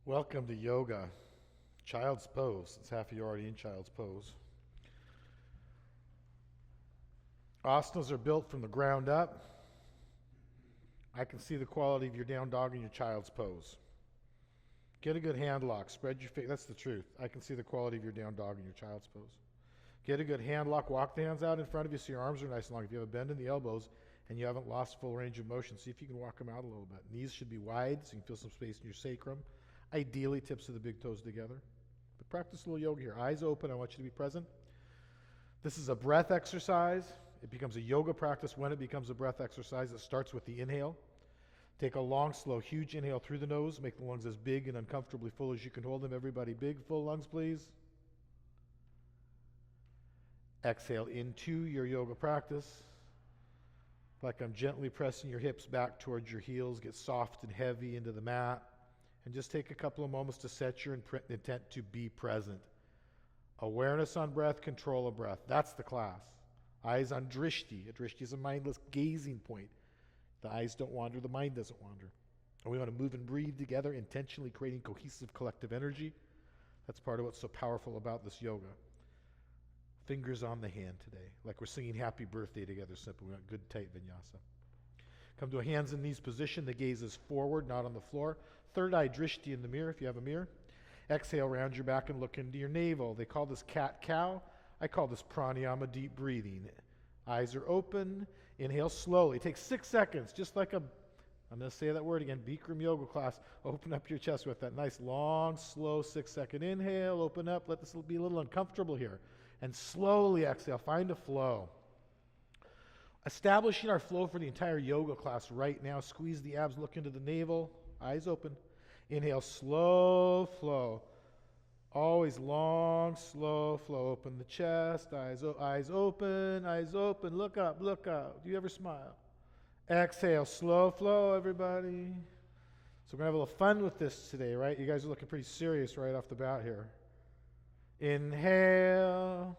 Welcome to yoga, child's pose. It's half of you already in child's pose. Asanas are built from the ground up. I can see the quality of your down dog in your child's pose. Get a good hand lock. Spread your feet. That's the truth. I can see the quality of your down dog in your child's pose. Get a good hand lock. Walk the hands out in front of you so your arms are nice and long. If you have a bend in the elbows and you haven't lost full range of motion, see if you can walk them out a little bit. Knees should be wide so you can feel some space in your sacrum. Ideally, tips of the big toes together. But practice a little yoga here. Eyes open. I want you to be present. This is a breath exercise. It becomes a yoga practice when it becomes a breath exercise. It starts with the inhale. Take a long, slow, huge inhale through the nose. Make the lungs as big and uncomfortably full as you can hold them. Everybody, big, full lungs, please. Exhale into your yoga practice. Like I'm gently pressing your hips back towards your heels. Get soft and heavy into the mat. And just take a couple of moments to set your intent to be present. Awareness on breath, control of breath. That's the class. Eyes on drishti. A drishti is a mindless gazing point. The eyes don't wander, the mind doesn't wander. And we want to move and breathe together, intentionally creating cohesive collective energy. That's part of what's so powerful about this yoga. Fingers on the hand today, like we're singing happy birthday together, simple. We want good tight vinyasa. Come to a hands and knees position. The gaze is forward, not on the floor. Third eye drishti in the mirror if you have a mirror. Exhale, round your back and look into your navel. They call this cat-cow. I call this pranayama, deep breathing. Eyes are open. Inhale slowly. It takes 6 seconds, just like I'm going to say that word again, Bikram yoga class. Open up your chest with that nice, long, slow 6-second inhale. Open up. Let this be a little uncomfortable here. And slowly exhale. Find a flow. Establishing our flow for the entire yoga class right now. Squeeze the abs, look into the navel. Eyes open. Inhale, slow flow. Always long, slow flow. Open the chest. Eyes open. Eyes open. Look up. Look up. Do you ever smile? Exhale, slow flow, everybody. So we're going to have a little fun with this today, right? You guys are looking pretty serious right off the bat here. Inhale.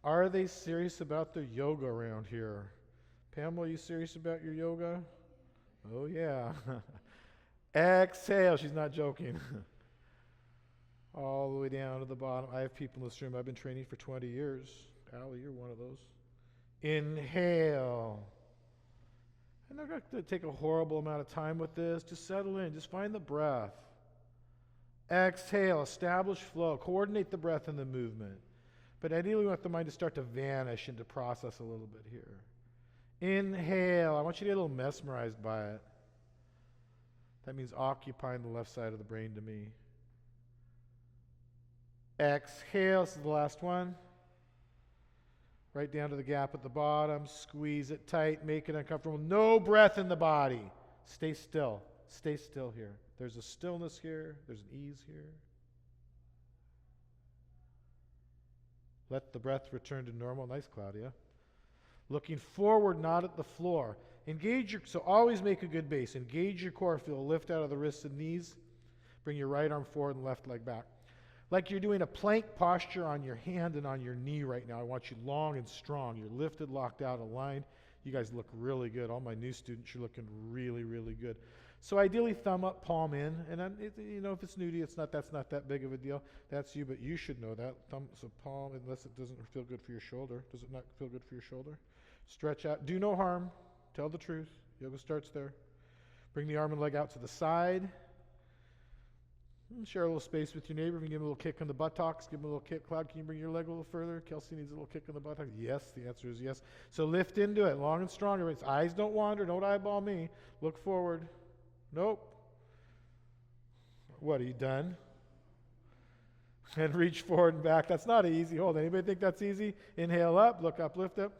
Are they serious about their yoga around here? Pamela, are you serious about your yoga? Oh, yeah. Exhale. She's not joking. All the way down to the bottom. I have people in this room. I've been training for 20 years. Allie, you're one of those. Inhale. And they're going to take a horrible amount of time with this. Just settle in. Just find the breath. Exhale. Establish flow. Coordinate the breath and the movement. But ideally, we want the mind to start to vanish and to process a little bit here. Inhale. I want you to get a little mesmerized by it. That means occupying the left side of the brain to me. Exhale. This is the last one. Right down to the gap at the bottom. Squeeze it tight. Make it uncomfortable. No breath in the body. Stay still. Stay still here. There's a stillness here. There's an ease here. Let the breath return to normal. Nice, Claudia. Looking forward, not at the floor. So always make a good base. Engage your core. Feel a lift out of the wrists and knees. Bring your right arm forward and left leg back. Like you're doing a plank posture on your hand and on your knee right now. I want you long and strong. You're lifted, locked out, aligned. You guys look really good. All my new students, you're looking really, really good. So ideally, thumb up, palm in. And if it's new to you, that's not that big of a deal. That's you, but you should know that. Thumb, so palm, unless it doesn't feel good for your shoulder. Does it not feel good for your shoulder? Stretch out. Do no harm. Tell the truth. Yoga starts there. Bring the arm and leg out to the side. Share a little space with your neighbor. If you give him a little kick on the buttocks, give him a little kick. Cloud, can you bring your leg a little further? Kelsey needs a little kick on the buttocks. Yes, the answer is yes. So lift into it, long and strong. Everybody's eyes don't wander. Don't eyeball me. Look forward. Nope. What, are you done? And reach forward and back. That's not easy. Hold on. Anybody think that's easy? Inhale up, look up, lift up.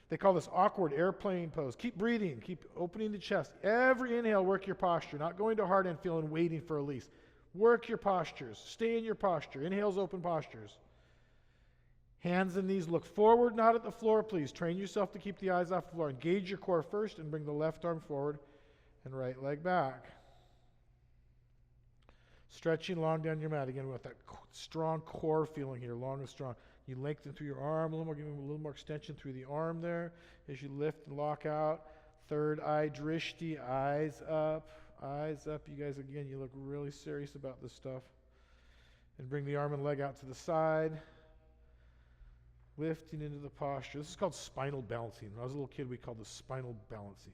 They call this awkward airplane pose. Keep breathing. Keep opening the chest. Every inhale, work your posture. Not going to hard and feeling waiting for a release. Work your postures. Stay in your posture. Inhales, open postures. Hands and knees look forward, not at the floor, please. Train yourself to keep the eyes off the floor. Engage your core first and bring the left arm forward and right leg back. Stretching long down your mat. Again, with that strong core feeling here, long and strong. You lengthen through your arm a little more, giving a little more extension through the arm there as you lift and lock out. Third eye drishti, eyes up. Eyes up. You guys, again, you look really serious about this stuff. And bring the arm and leg out to the side. Lifting into the posture. This is called spinal balancing. When I was a little kid, we called this spinal balancing.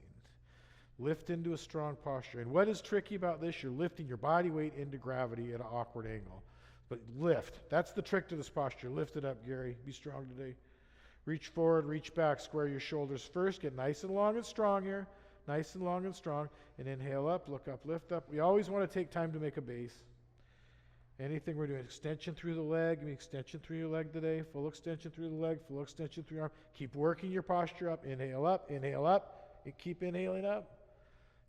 Lift into a strong posture. And what is tricky about this? You're lifting your body weight into gravity at an awkward angle. But lift. That's the trick to this posture. Lift it up, Gary. Be strong today. Reach forward, reach back. Square your shoulders first. Get nice and long and strong here. Nice and long and strong. And inhale up, look up, lift up. We always want to take time to make a base. Anything we're doing, extension through the leg. Give me extension through your leg today. Full extension through the leg, full extension through your arm. Keep working your posture up. Inhale up, inhale up. And keep inhaling up.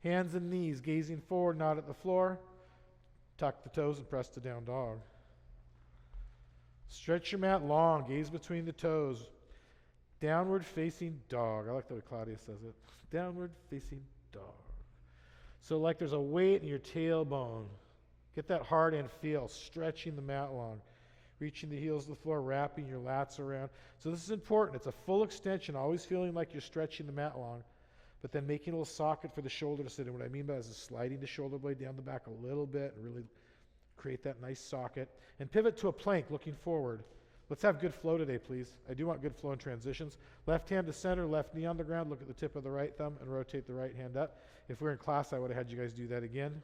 Hands and knees, gazing forward, not at the floor. Tuck the toes and press to down dog. Stretch your mat long, gaze between the toes. Downward facing dog. I like the way Claudia says it. Downward facing dog. So like there's a weight in your tailbone. Get that hard end feel, stretching the mat long. Reaching the heels to the floor, wrapping your lats around. So this is important. It's a full extension, always feeling like you're stretching the mat long, but then making a little socket for the shoulder to sit in. What I mean by this is sliding the shoulder blade down the back a little bit and really create that nice socket. And pivot to a plank, looking forward. Let's have good flow today, please. I do want good flow in transitions. Left hand to center, left knee on the ground. Look at the tip of the right thumb and rotate the right hand up. If we were in class, I would have had you guys do that again,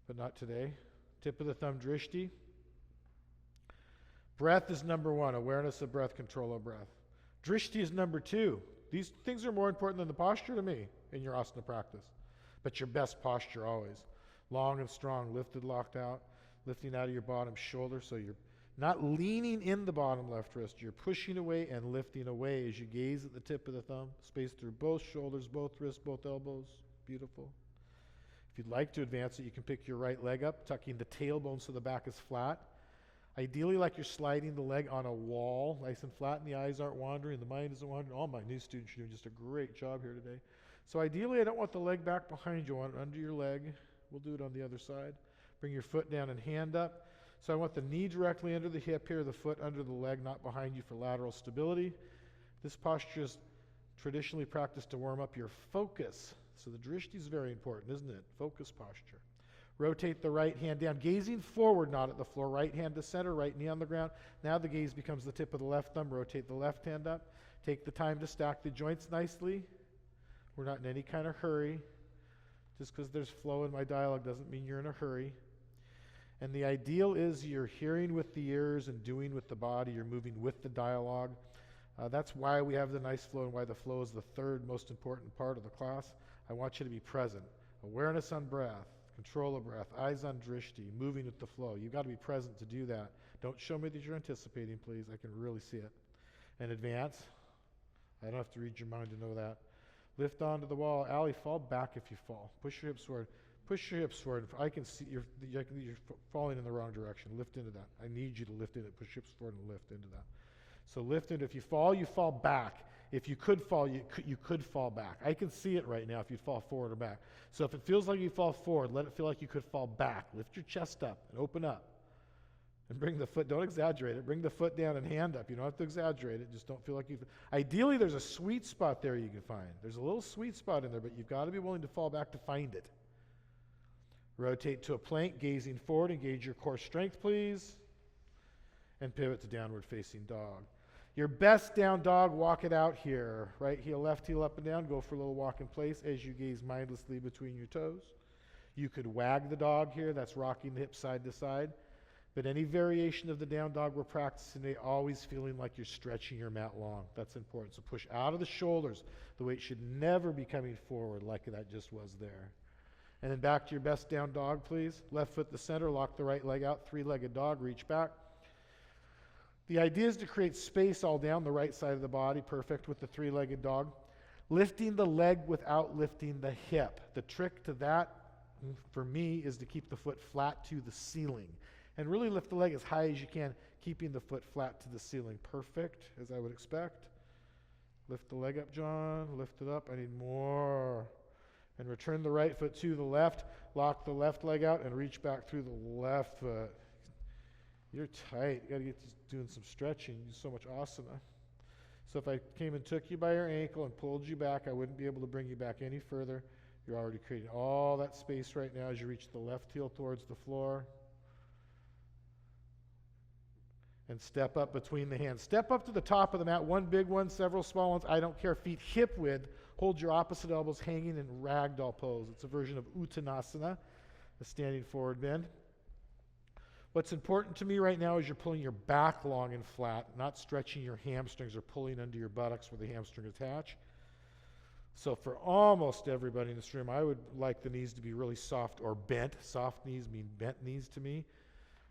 but not today. Tip of the thumb, drishti. Breath is number one. Awareness of breath, control of breath. Drishti is number two. These things are more important than the posture to me in your asana practice. But your best posture always. Long and strong, lifted, locked out. Lifting out of your bottom shoulder so you're not leaning in the bottom left wrist. You're pushing away and lifting away as you gaze at the tip of the thumb. Space through both shoulders, both wrists, both elbows. Beautiful. If you'd like to advance it, you can pick your right leg up, tucking the tailbone so the back is flat. Ideally, like you're sliding the leg on a wall, nice and flat, and the eyes aren't wandering, the mind isn't wandering. All my new students are doing just a great job here today. So ideally, I don't want the leg back behind you. I want it under your leg. We'll do it on the other side. Bring your foot down and hand up. So I want the knee directly under the hip here, the foot under the leg, not behind you for lateral stability. This posture is traditionally practiced to warm up your focus. So the drishti is very important, isn't it? Focus posture. Rotate the right hand down, gazing forward, not at the floor. Right hand to center, right knee on the ground. Now the gaze becomes the tip of the left thumb. Rotate the left hand up. Take the time to stack the joints nicely. We're not in any kind of hurry. Just because there's flow in my dialogue doesn't mean you're in a hurry. And the ideal is you're hearing with the ears and doing with the body. You're moving with the dialogue. That's why we have the nice flow and why the flow is the third most important part of the class. I want you to be present. Awareness on breath, control of breath, eyes on drishti, moving with the flow. You've got to be present to do that. Don't show me that you're anticipating, please. I can really see it. And advance. I don't have to read your mind to know that. Lift onto the wall. Allie, fall back if you fall. Push your hips forward. Push your hips forward. I can see you're falling in the wrong direction. Lift into that. I need you to lift into it. Push hips forward and lift into that. So lift into it. If you fall back. If you could fall, you could fall back. I can see it right now if you fall forward or back. So if it feels like you fall forward, let it feel like you could fall back. Lift your chest up and open up. And bring the foot, don't exaggerate it. Bring the foot down and hand up. You don't have to exaggerate it. Just don't feel like you... Ideally, there's a sweet spot there you can find. There's a little sweet spot in there, but you've got to be willing to fall back to find it. Rotate to a plank, gazing forward. Engage your core strength, please. And pivot to downward facing dog. Your best down dog, walk it out here. Right heel, left heel, up and down. Go for a little walk in place as you gaze mindlessly between your toes. You could wag the dog here. That's rocking the hips side to side. But any variation of the down dog we're practicing today, always feeling like you're stretching your mat long. That's important. So push out of the shoulders. The weight should never be coming forward like that just was there. And then back to your best down dog, please. Left foot to center, lock the right leg out. Three-legged dog, reach back. The idea is to create space all down the right side of the body, perfect with the three-legged dog. Lifting the leg without lifting the hip. The trick to that, for me, is to keep the foot flat to the ceiling. And really lift the leg as high as you can, keeping the foot flat to the ceiling. Perfect, as I would expect. Lift the leg up, John. Lift it up. I need more. And return the right foot to the left. Lock the left leg out and reach back through the left foot. You're tight. You got to get doing some stretching. You do so much asana. So if I came and took you by your ankle and pulled you back, I wouldn't be able to bring you back any further. You're already creating all that space right now as you reach the left heel towards the floor. And step up between the hands. Step up to the top of the mat, one big one, several small ones, I don't care, feet hip width. Hold your opposite elbows hanging in ragdoll pose. It's a version of Uttanasana, a standing forward bend. What's important to me right now is you're pulling your back long and flat, not stretching your hamstrings or pulling under your buttocks where the hamstring attach. So for almost everybody in this room, I would like the knees to be really soft or bent. Soft knees mean bent knees to me.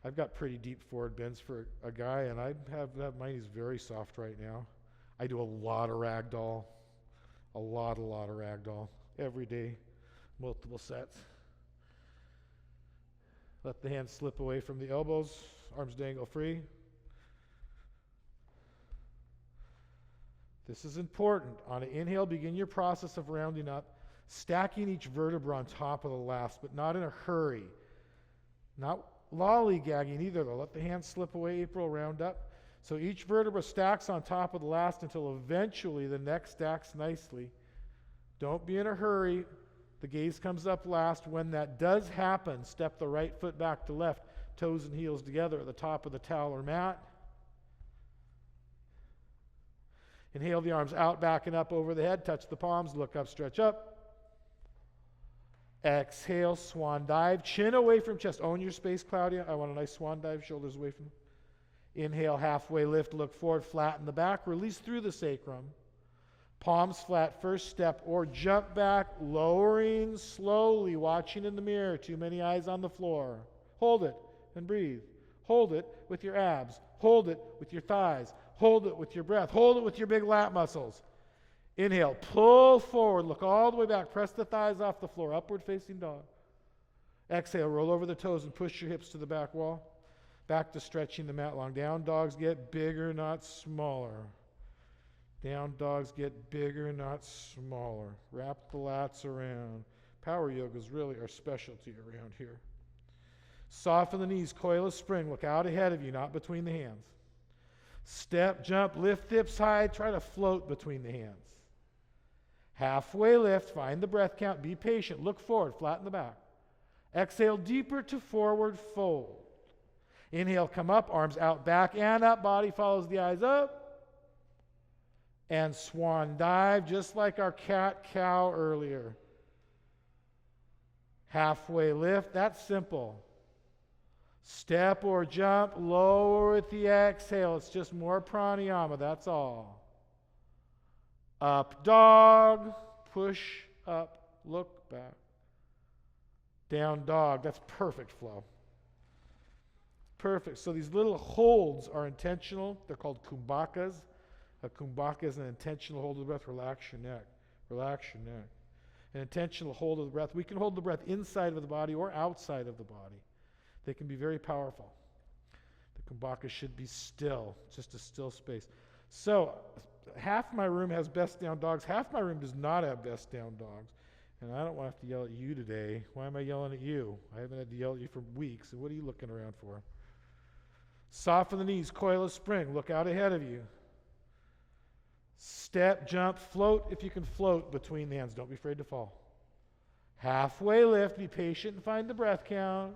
I've got pretty deep forward bends for a guy, and I have my knees very soft right now. I do a lot of ragdoll, a lot of ragdoll every day, multiple sets. Let the hands slip away from the elbows, arms dangle free. This is important. On an inhale, begin your process of rounding up, stacking each vertebra on top of the last, but not in a hurry. Not lollygagging either, though. Let the hands slip away, April, round up. So each vertebra stacks on top of the last until eventually the neck stacks nicely. Don't be in a hurry. The gaze comes up last. When that does happen, step the right foot back to left, toes and heels together at the top of the towel or mat. Inhale the arms out, back and up over the head. Touch the palms, look up, stretch up. Exhale, swan dive. Chin away from chest. Own your space, Claudia. I want a nice swan dive, shoulders away from. Inhale, halfway lift, look forward, flatten the back. Release through the sacrum. Palms flat, first step, or jump back, lowering slowly, watching in the mirror. Too many eyes on the floor. Hold it and breathe. Hold it with your abs. Hold it with your thighs. Hold it with your breath. Hold it with your big lat muscles. Inhale, pull forward, look all the way back, press the thighs off the floor, upward facing dog. Exhale, roll over the toes and push your hips to the back wall. Back to stretching the mat long. Down dogs get bigger, not smaller. Down dogs get bigger, not smaller. Wrap the lats around. Power yoga is really our specialty around here. Soften the knees, coil a spring, look out ahead of you, not between the hands. Step, jump, lift hips high, try to float between the hands. Halfway lift, find the breath count, be patient, look forward, flatten the back. Exhale deeper to forward fold. Inhale, come up, arms out, back and up, body follows the eyes up. And swan dive, just like our cat-cow earlier. Halfway lift, that's simple. Step or jump, lower with the exhale. It's just more pranayama, that's all. Up dog, push up, look back. Down dog, that's perfect flow. Perfect. So these little holds are intentional. They're called kumbhakas. A kumbhaka is an intentional hold of the breath. Relax your neck. Relax your neck. An intentional hold of the breath. We can hold the breath inside of the body or outside of the body. They can be very powerful. The kumbhaka should be still, just a still space. So half my room has best down dogs. Half my room does not have best down dogs. And I don't want to have to yell at you today. Why am I yelling at you? I haven't had to yell at you for weeks. And what are you looking around for? Soften the knees, coil a spring, look out ahead of you. Step, jump, float if you can float between the hands. Don't be afraid to fall. Halfway lift, be patient and find the breath count.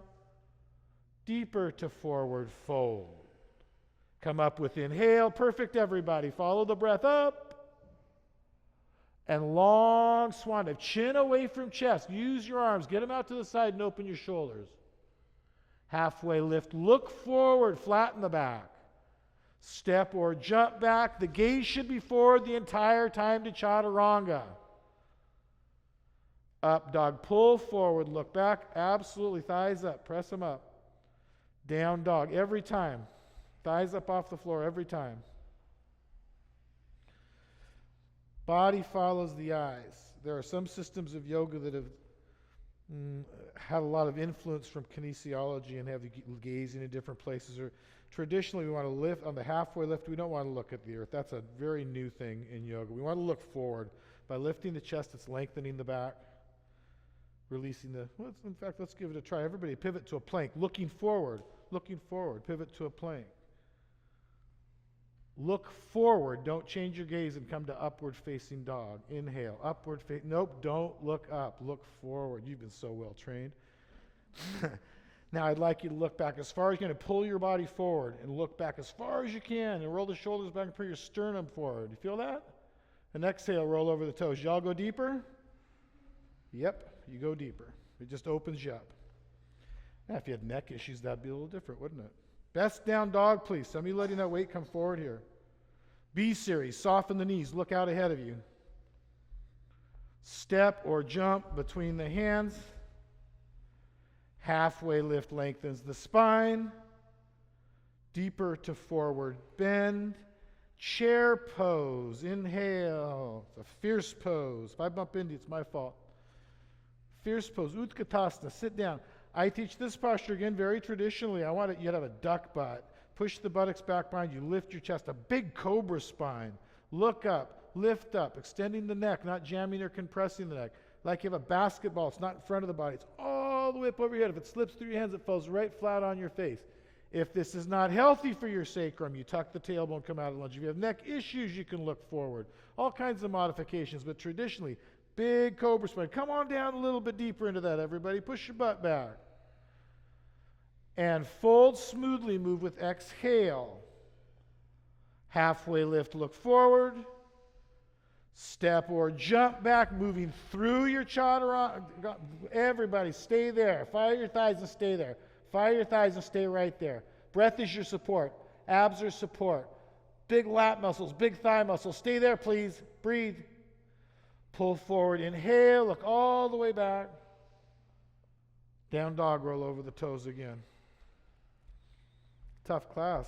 Deeper to forward fold. Come up with inhale, perfect everybody. Follow the breath up. And long swan dive. Chin away from chest. Use your arms. Get them out to the side and open your shoulders. Halfway lift. Look forward. Flatten the back. Step or jump back. The gaze should be forward the entire time to chaturanga. Up dog. Pull forward. Look back. Absolutely. Thighs up. Press them up. Down dog. Every time. Thighs up off the floor every time. Body follows the eyes. There are some systems of yoga that have had a lot of influence from kinesiology and have you gazing in different places. Or traditionally, we want to lift on the halfway lift. We don't want to look at the earth. That's a very new thing in yoga. We want to look forward. By lifting the chest, it's lengthening the back, releasing the. Well, in fact, let's give it a try. Everybody, pivot to a plank. Looking forward. Looking forward. Pivot to a plank. Look forward. Don't change your gaze and come to upward facing dog. Inhale. Upward face. Nope, don't look up. Look forward. You've been so well trained. Now I'd like you to look back as far as you're going to pull your body forward and look back as far as you can and roll the shoulders back and pull your sternum forward. You feel that? And exhale, roll over the toes. Y'all go deeper? Yep, you go deeper. It just opens you up. Now if you had neck issues, that'd be a little different, wouldn't it? Best down dog, please. Some of you letting that weight come forward here. B series, soften the knees, look out ahead of you. Step or jump between the hands. Halfway lift lengthens the spine. Deeper to forward bend. Chair pose. Inhale. It's a fierce pose. If I bump into you, it's my fault. Fierce pose. Utkatasana. Sit down. I teach this posture again very traditionally. I want you to have a duck butt. Push the buttocks back behind you. Lift your chest. A big cobra spine. Look up. Lift up. Extending the neck, not jamming or compressing the neck. Like you have a basketball. It's not in front of the body. It's all the way up over your head. If it slips through your hands, it falls right flat on your face. If this is not healthy for your sacrum, you tuck the tailbone, come out of lunge. If you have neck issues, you can look forward. All kinds of modifications, but traditionally, big cobra spine. Come on down a little bit deeper into that, everybody. Push your butt back. And fold smoothly, move with exhale. Halfway lift, look forward. Step or jump back, moving through your chaturanga. Everybody, stay there. Fire your thighs and stay there. Fire your thighs and stay right there. Breath is your support. Abs are support. Big lat muscles, big thigh muscles. Stay there, please. Breathe. Pull forward. Inhale. Look all the way back. Down dog, roll over the toes again. Tough class.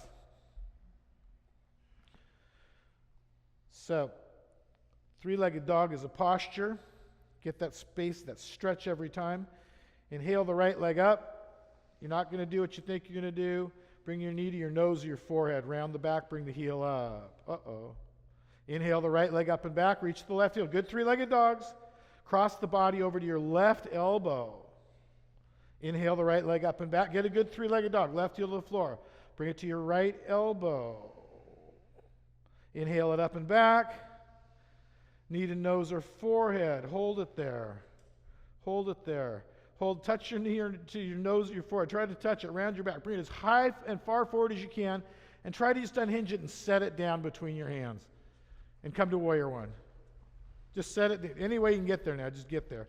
So, three-legged dog is a posture. Get that space, that stretch every time. Inhale the right leg up. You're not going to do what you think you're going to do. Bring your knee to your nose or your forehead. Round the back, bring the heel up. Uh-oh. Inhale the right leg up and back. Reach the left heel. Good three-legged dogs. Cross the body over to your left elbow. Inhale the right leg up and back. Get a good three-legged dog. Left heel to the floor. Bring it to your right elbow. Inhale it up and back. Knee to nose or forehead. Hold it there. Hold it there. Hold, touch your knee to your nose or your forehead. Try to touch it around your back. Bring it as high and far forward as you can. And try to just unhinge it and set it down between your hands. And come to warrior one. Just set it, any way you can get there now, just get there.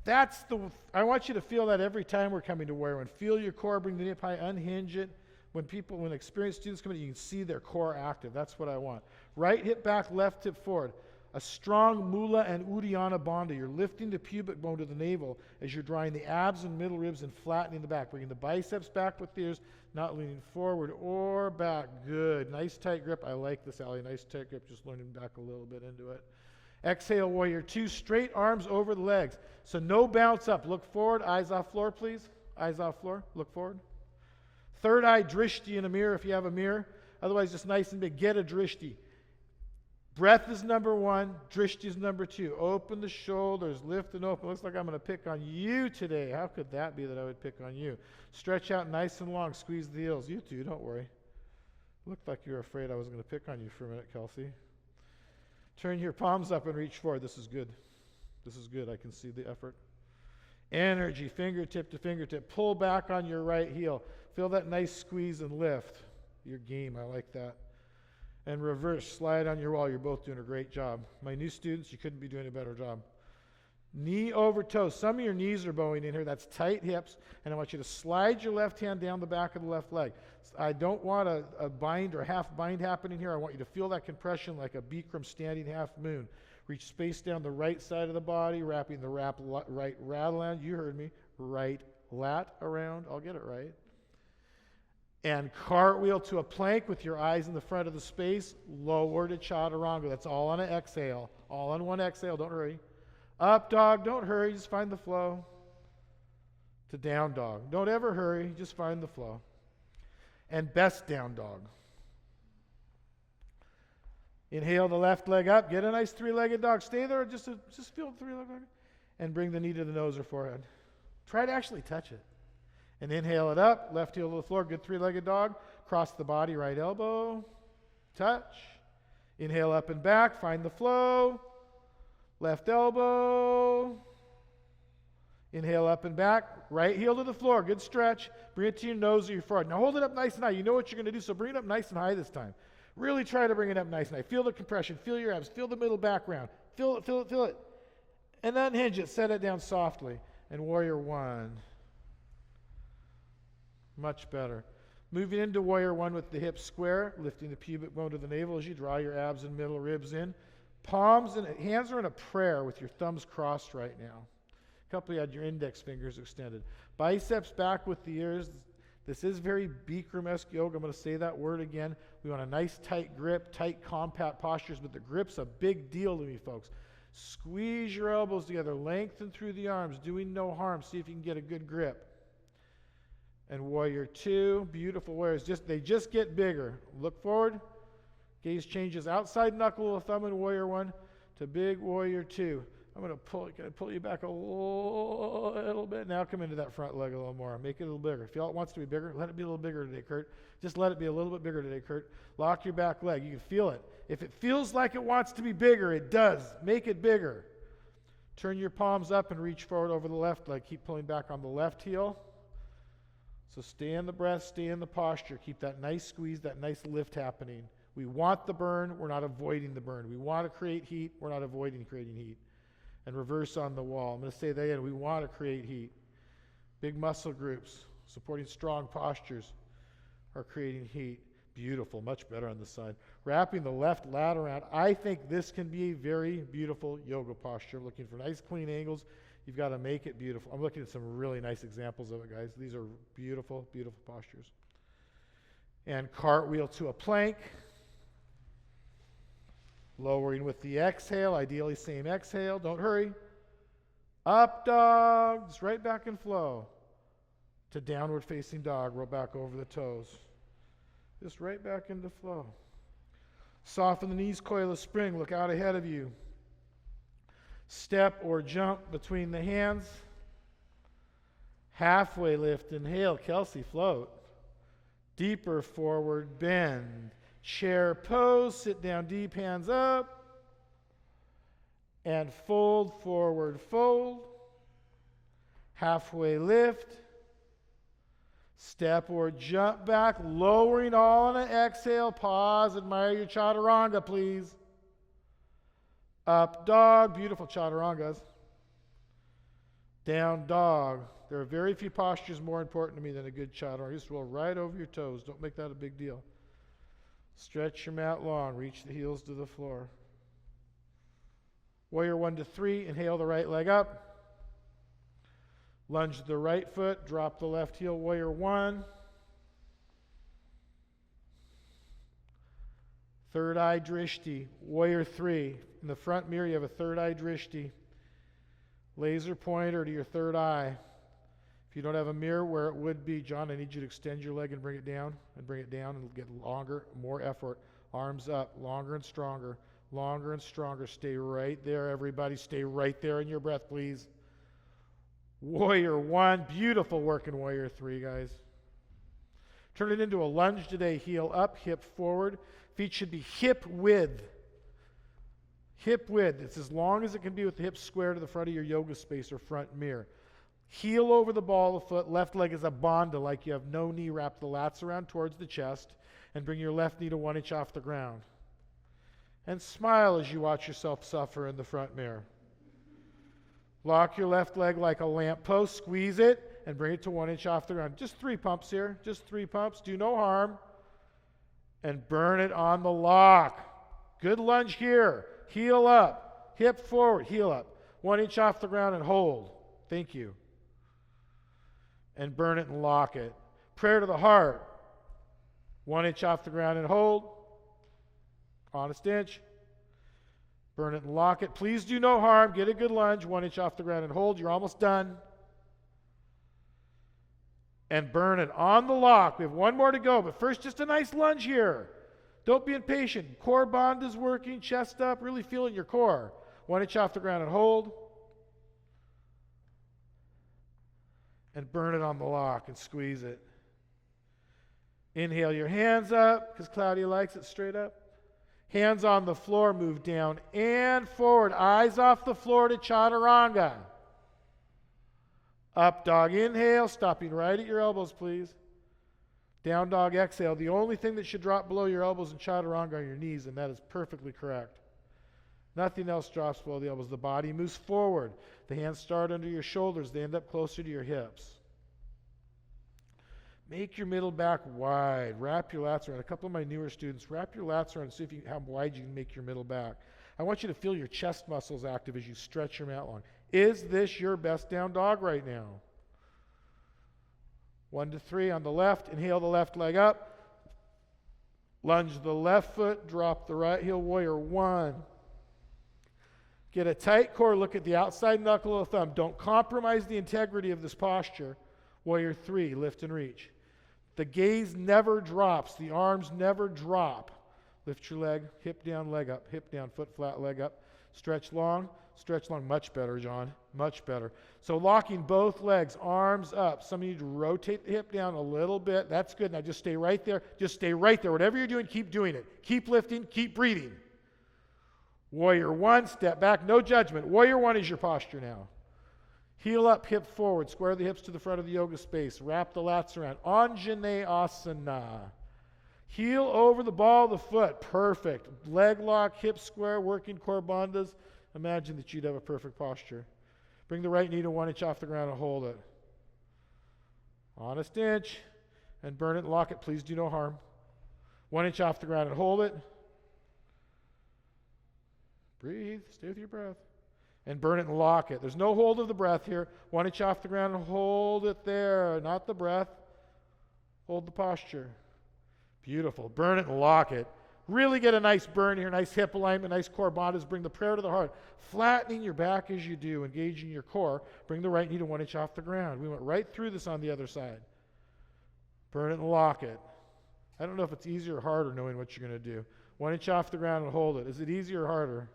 I want you to feel that every time we're coming to warrior one. Feel your core, bring the knee up high, unhinge it. When experienced students come in, you can see their core active. That's what I want. Right hip back, left hip forward. A strong mula and uddiyana bandha. You're lifting the pubic bone to the navel as you're drawing the abs and middle ribs and flattening the back. Bringing the biceps back with the ears, not leaning forward or back. Good. Nice tight grip. I like this, Allie. Nice tight grip. Just leaning back a little bit into it. Exhale, warrior two. Straight arms over the legs. So no bounce up. Look forward. Eyes off floor, please. Eyes off floor. Look forward. Third eye drishti in a mirror if you have a mirror. Otherwise, just nice and big. Get a drishti. Breath is number one. Drishti is number two. Open the shoulders. Lift and open. Looks like I'm going to pick on you today. How could that be that I would pick on you? Stretch out nice and long. Squeeze the heels. You too. Don't worry. Looked like you were afraid I was going to pick on you for a minute, Kelsey. Turn your palms up and reach forward. This is good. This is good. I can see the effort. Energy, fingertip to fingertip. Pull back on your right heel. Feel that nice squeeze and lift. Your game, I like that. And reverse, slide on your wall. You're both doing a great job. My new students, you couldn't be doing a better job. Knee over toe. Some of your knees are bowing in here. That's tight hips. And I want you to slide your left hand down the back of the left leg. I don't want a bind or half bind happening here. I want you to feel that compression like a Bikram standing half moon. Reach space down the right side of the body, wrapping the right lat around. You heard me. Right lat around. I'll get it right. And cartwheel to a plank with your eyes in the front of the space. Lower to chaturanga. That's all on an exhale. All on one exhale. Don't hurry. Up dog. Don't hurry. Just find the flow. To down dog. Don't ever hurry. Just find the flow. And best down dog. Inhale the left leg up. Get a nice three-legged dog. Stay there. Just feel the three-legged dog. And bring the knee to the nose or forehead. Try to actually touch it. And inhale it up. Left heel to the floor. Good three-legged dog. Cross the body. Right elbow. touch. Inhale up and back, find the flow. Left elbow. Inhale up and back, right heel to the floor, good stretch. Bring it to your nose or your forehead. Now hold it up nice and high. You know what you're going to do, so bring it up nice and high this time. Really try to bring it up nice and high. Feel the compression, feel your abs, feel the middle background. Feel it, feel it, feel it. And unhinge it, set it down softly. And warrior one. Much better. Moving into warrior one with the hips square, lifting the pubic bone to the navel as you draw your abs and middle ribs in. Palms and hands are in a prayer with your thumbs crossed right now. A couple you had your index fingers extended. Biceps back with the ears. This is very Bikram-esque yoga. I'm going to say that word again. We want a nice tight grip, tight compact postures, but the grip's a big deal to me, folks. Squeeze your elbows together, lengthen through the arms, doing no harm. See if you can get a good grip. And warrior two, beautiful warriors. They just get bigger. Look forward. Gaze changes outside knuckle of thumb in warrior one to big warrior two. I'm going to pull you back a little bit. Now come into that front leg a little more. Make it a little bigger. If you feel it wants to be bigger, let it be a little bigger today, Kurt. Just let it be a little bit bigger today, Kurt. Lock your back leg. You can feel it. If it feels like it wants to be bigger, it does. Make it bigger. Turn your palms up and reach forward over the left leg. Keep pulling back on the left heel. So stay in the breath, stay in the posture. Keep that nice squeeze, that nice lift happening. We want the burn. We're not avoiding the burn. We want to create heat. We're not avoiding creating heat. And reverse on the wall. I'm going to say that again. We want to create heat. Big muscle groups supporting strong postures are creating heat. Beautiful. Much better on the side. Wrapping the left lat around. I think this can be a very beautiful yoga posture. Looking for nice clean angles. You've got to make it beautiful. I'm looking at some really nice examples of it, guys. These are beautiful, beautiful postures. And cartwheel to a plank. Lowering with the exhale, ideally same exhale. Don't hurry. Up dog, just right back in flow. To downward facing dog, roll back over the toes. Just right back into flow. Soften the knees, coil a spring, look out ahead of you. Step or jump between the hands. Halfway lift, inhale, Kelsey, float. Deeper forward bend. Chair pose, sit down deep, hands up. And fold, forward fold. Halfway lift. Step or jump back, lowering all on an exhale. Pause, admire your chaturanga, please. Up dog, beautiful chaturangas. Down dog. There are very few postures more important to me than a good chaturanga. Just roll right over your toes. Don't make that a big deal. Stretch your mat long. Reach the heels to the floor. Warrior 1 to 3. Inhale the right leg up. Lunge the right foot. Drop the left heel. Warrior 1. Third eye drishti. Warrior 3. In the front mirror, you have a third eye drishti. Laser pointer to your third eye. If you don't have a mirror where it would be, John, I need you to extend your leg and bring it down, and get longer, more effort. Arms up, longer and stronger, longer and stronger. Stay right there, everybody. Stay right there in your breath, please. Warrior 1, beautiful work in Warrior 3, guys. Turn it into a lunge today. Heel up, hip forward. Feet should be hip width. Hip width. It's as long as it can be with the hips square to the front of your yoga space or front mirror. Heel over the ball of the foot. Left leg is a bandha, like you have no knee. Wrap the lats around towards the chest and bring your left knee to 1 inch off the ground. And smile as you watch yourself suffer in the front mirror. Lock your left leg like a lamp post. Squeeze it and bring it to 1 inch off the ground. Just 3 pumps here. Just 3 pumps. Do no harm. And burn it on the lock. Good lunge here. Heel up. Hip forward. Heel up. 1 inch off the ground and hold. Thank you. And burn it and lock it. Prayer to the heart. 1 inch off the ground and hold. Honest inch. Burn it and lock it. Please do no harm. Get a good lunge. 1 inch off the ground and hold. You're almost done. And burn it on the lock. We have 1 more to go, but first just a nice lunge here. Don't be impatient. Core bond is working. Chest up. Really feeling your core. 1 inch off the ground and hold. And burn it on the lock and squeeze it. Inhale your hands up, because Claudia likes it straight up. Hands on the floor, move down and forward. Eyes off the floor to chaturanga. Up dog inhale, stopping right at your elbows, please. Down dog exhale. The only thing that should drop below your elbows in chaturanga are your knees, and that is perfectly correct. Nothing else drops below the elbows. The body moves forward. The hands start under your shoulders. They end up closer to your hips. Make your middle back wide. Wrap your lats around. A couple of my newer students, wrap your lats around and see how wide you can make your middle back. I want you to feel your chest muscles active as you stretch your mat long. Is this your best down dog right now? 1 to 3 on the left. Inhale the left leg up. Lunge the left foot. Drop the right heel. Warrior 1. Get a tight core. Look at the outside knuckle of the thumb. Don't compromise the integrity of this posture. Warrior 3. Lift and reach. The gaze never drops. The arms never drop. Lift your leg. Hip down, leg up. Hip down, foot flat, leg up. Stretch long. Stretch long. Much better, John. Much better. So locking both legs, arms up. Some of you need to rotate the hip down a little bit. That's good. Now just stay right there. Just stay right there. Whatever you're doing, keep doing it. Keep lifting. Keep breathing. Warrior 1, step back. No judgment. Warrior 1 is your posture now. Heel up, hip forward. Square the hips to the front of the yoga space. Wrap the lats around. Anjaneyasana. Heel over the ball of the foot. Perfect. Leg lock, hip square, working core bandhas. Imagine that you'd have a perfect posture. Bring the right knee to 1 inch off the ground and hold it. Honest inch. And burn it and lock it. Please do no harm. 1 inch off the ground and hold it. Breathe. Stay with your breath. And burn it and lock it. There's no hold of the breath here. 1 inch off the ground and hold it there. Not the breath. Hold the posture. Beautiful. Burn it and lock it. Really get a nice burn here, nice hip alignment, nice core bandhas. Bring the prayer to the heart. Flattening your back as you do, engaging your core. Bring the right knee to 1 inch off the ground. We went right through this on the other side. Burn it and lock it. I don't know if it's easier or harder knowing what you're going to do. 1 inch off the ground and hold it. Is it easier or harder?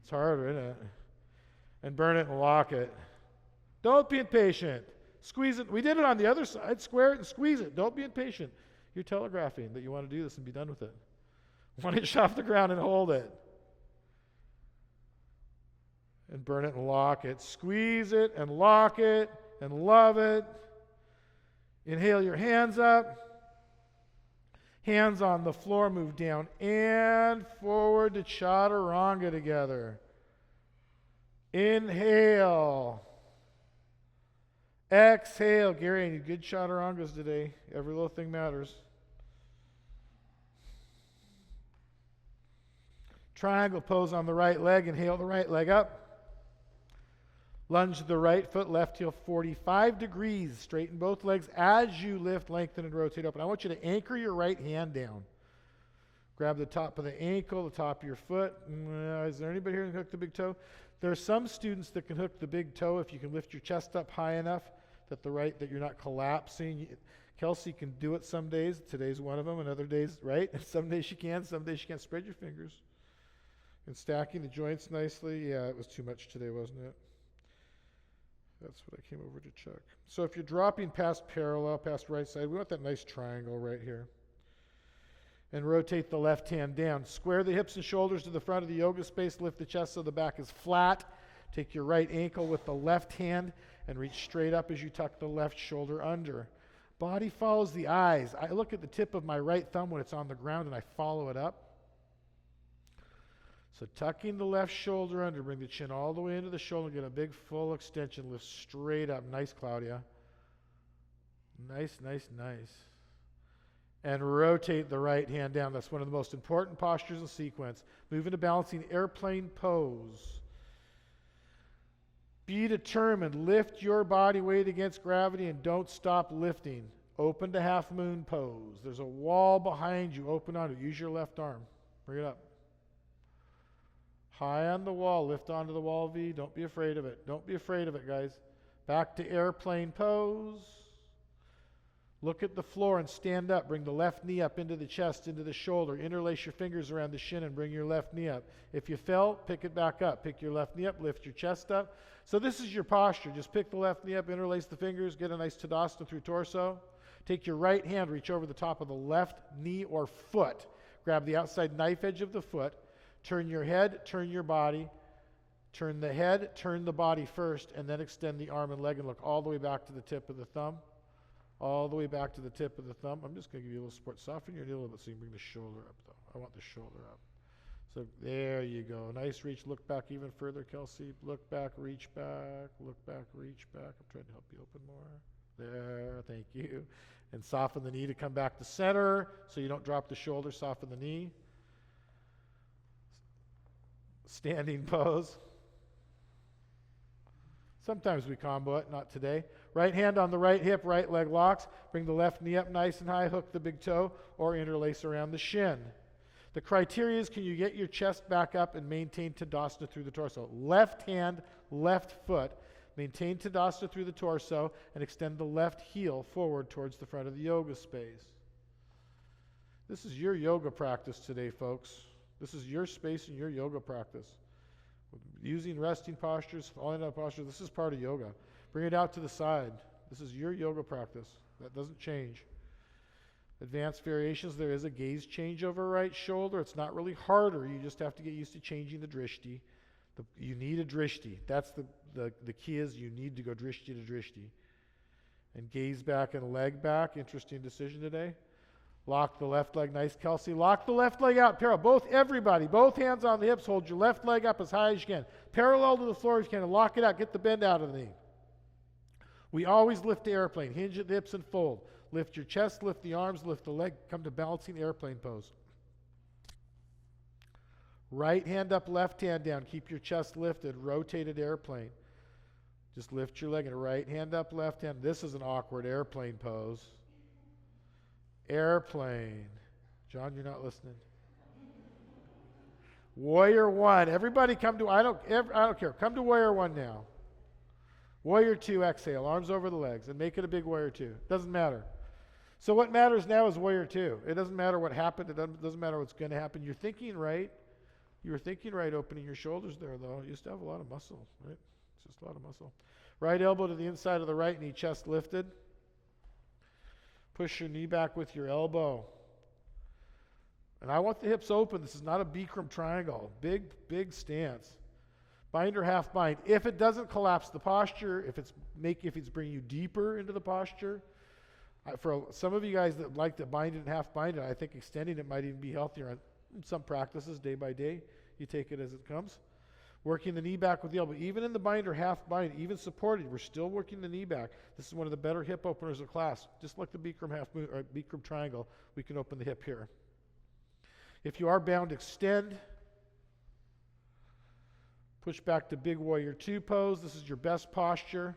It's harder, isn't it? And burn it and lock it. Don't be impatient. Squeeze it. We did it on the other side. Square it and squeeze it. Don't be impatient. You're telegraphing that you want to do this and be done with it. 1 inch off the ground and hold it. And burn it and lock it. Squeeze it and lock it and love it. Inhale your hands up. Hands on the floor. Move down and forward to chaturanga together. Inhale. Exhale. Gary, I need good chaturangas today. Every little thing matters. Triangle pose on the right leg. Inhale the right leg up. Lunge the right foot, left heel 45 degrees. Straighten both legs as you lift, lengthen, and rotate open. I want you to anchor your right hand down. Grab the top of the ankle, the top of your foot. Is there anybody here who can hook the big toe? There are some students that can hook the big toe if you can lift your chest up high enough that you're not collapsing. Kelsey can do it some days. Today's one of them, and other days, right? Some days she can, some days she can't. Spread your fingers. And stacking the joints nicely. Yeah, it was too much today, wasn't it? That's what I came over to check. So if you're dropping past parallel, past right side, we want that nice triangle right here. And rotate the left hand down. Square the hips and shoulders to the front of the yoga space. Lift the chest so the back is flat. Take your right ankle with the left hand and reach straight up as you tuck the left shoulder under. Body follows the eyes. I look at the tip of my right thumb when it's on the ground and I follow it up. So tucking the left shoulder under, bring the chin all the way into the shoulder, get a big full extension, lift straight up. Nice, Claudia. Nice, nice, nice. And rotate the right hand down. That's one of the most important postures in sequence. Move into balancing airplane pose. Be determined. Lift your body weight against gravity and don't stop lifting. Open to half moon pose. There's a wall behind you. Open on it. Use your left arm. Bring it up. High on the wall, lift onto the wall V. Don't be afraid of it. Don't be afraid of it, guys. Back to airplane pose. Look at the floor and stand up. Bring the left knee up into the chest, into the shoulder. Interlace your fingers around the shin and bring your left knee up. If you fell, pick it back up. Pick your left knee up, lift your chest up. So this is your posture. Just pick the left knee up, interlace the fingers, get a nice Tadasana through torso. Take your right hand, reach over the top of the left knee or foot. Grab the outside knife edge of the foot. Turn your head, turn your body. Turn the head, turn the body first, and then extend the arm and leg and look all the way back to the tip of the thumb. All the way back to the tip of the thumb. I'm just going to give you a little support. Soften your knee a little bit so you can bring the shoulder up, though. I want the shoulder up. So there you go. Nice reach. Look back even further, Kelsey. Look back, reach back. Look back, reach back. I'm trying to help you open more. There, thank you. And soften the knee to come back to center so you don't drop the shoulder. Soften the knee. Standing pose. Sometimes we combo it, not today. Right hand on the right hip, right leg locks. Bring the left knee up nice and high. Hook the big toe or interlace around the shin. The criteria is, can you get your chest back up and maintain Tadasana through the torso? Left hand, left foot. Maintain Tadasana through the torso and extend the left heel forward towards the front of the yoga space. This is your yoga practice today, folks. This is your space and your yoga practice. Using resting postures, falling out postures, this is part of yoga. Bring it out to the side. This is your yoga practice. That doesn't change. Advanced variations, there is a gaze change over right shoulder. It's not really harder. You just have to get used to changing the drishti. You need a drishti. That's the key is you need to go drishti to drishti. And gaze back and leg back. Interesting decision today. Lock the left leg. Nice, Kelsey. Lock the left leg out. Parallel. Everybody. Both hands on the hips. Hold your left leg up as high as you can. Parallel to the floor if you can. And lock it out. Get the bend out of the knee. We always lift the airplane. Hinge at the hips and fold. Lift your chest, lift the arms, lift the leg. Come to balancing airplane pose. Right hand up, left hand down. Keep your chest lifted. Rotated airplane. Just lift your leg and right hand up, left hand. This is an awkward airplane pose. Airplane. John, you're not listening. Warrior one. Everybody come to, I don't care. Come to warrior one now. Warrior two, exhale. Arms over the legs and make it a big warrior two. Doesn't matter. So what matters now is warrior two. It doesn't matter what happened. It doesn't matter what's going to happen. You're thinking right. You were thinking right opening your shoulders there, though. You used to have a lot of muscle, right? It's just a lot of muscle. Right elbow to the inside of the right knee, chest lifted. Push your knee back with your elbow. And I want the hips open. This is not a Bikram triangle. Big, big stance. Bind or half bind. If it doesn't collapse the posture, if it's bringing you deeper into the posture, for some of you guys that like to bind it and half bind it, I think extending it might even be healthier. In some practices, day by day, you take it as it comes. Working the knee back with the elbow. Even in the bind or half bind, even supported, we're still working the knee back. This is one of the better hip openers of class. Just like the Bikram or Bikram triangle, we can open the hip here. If you are bound, extend. Push back to big warrior two pose. This is your best posture.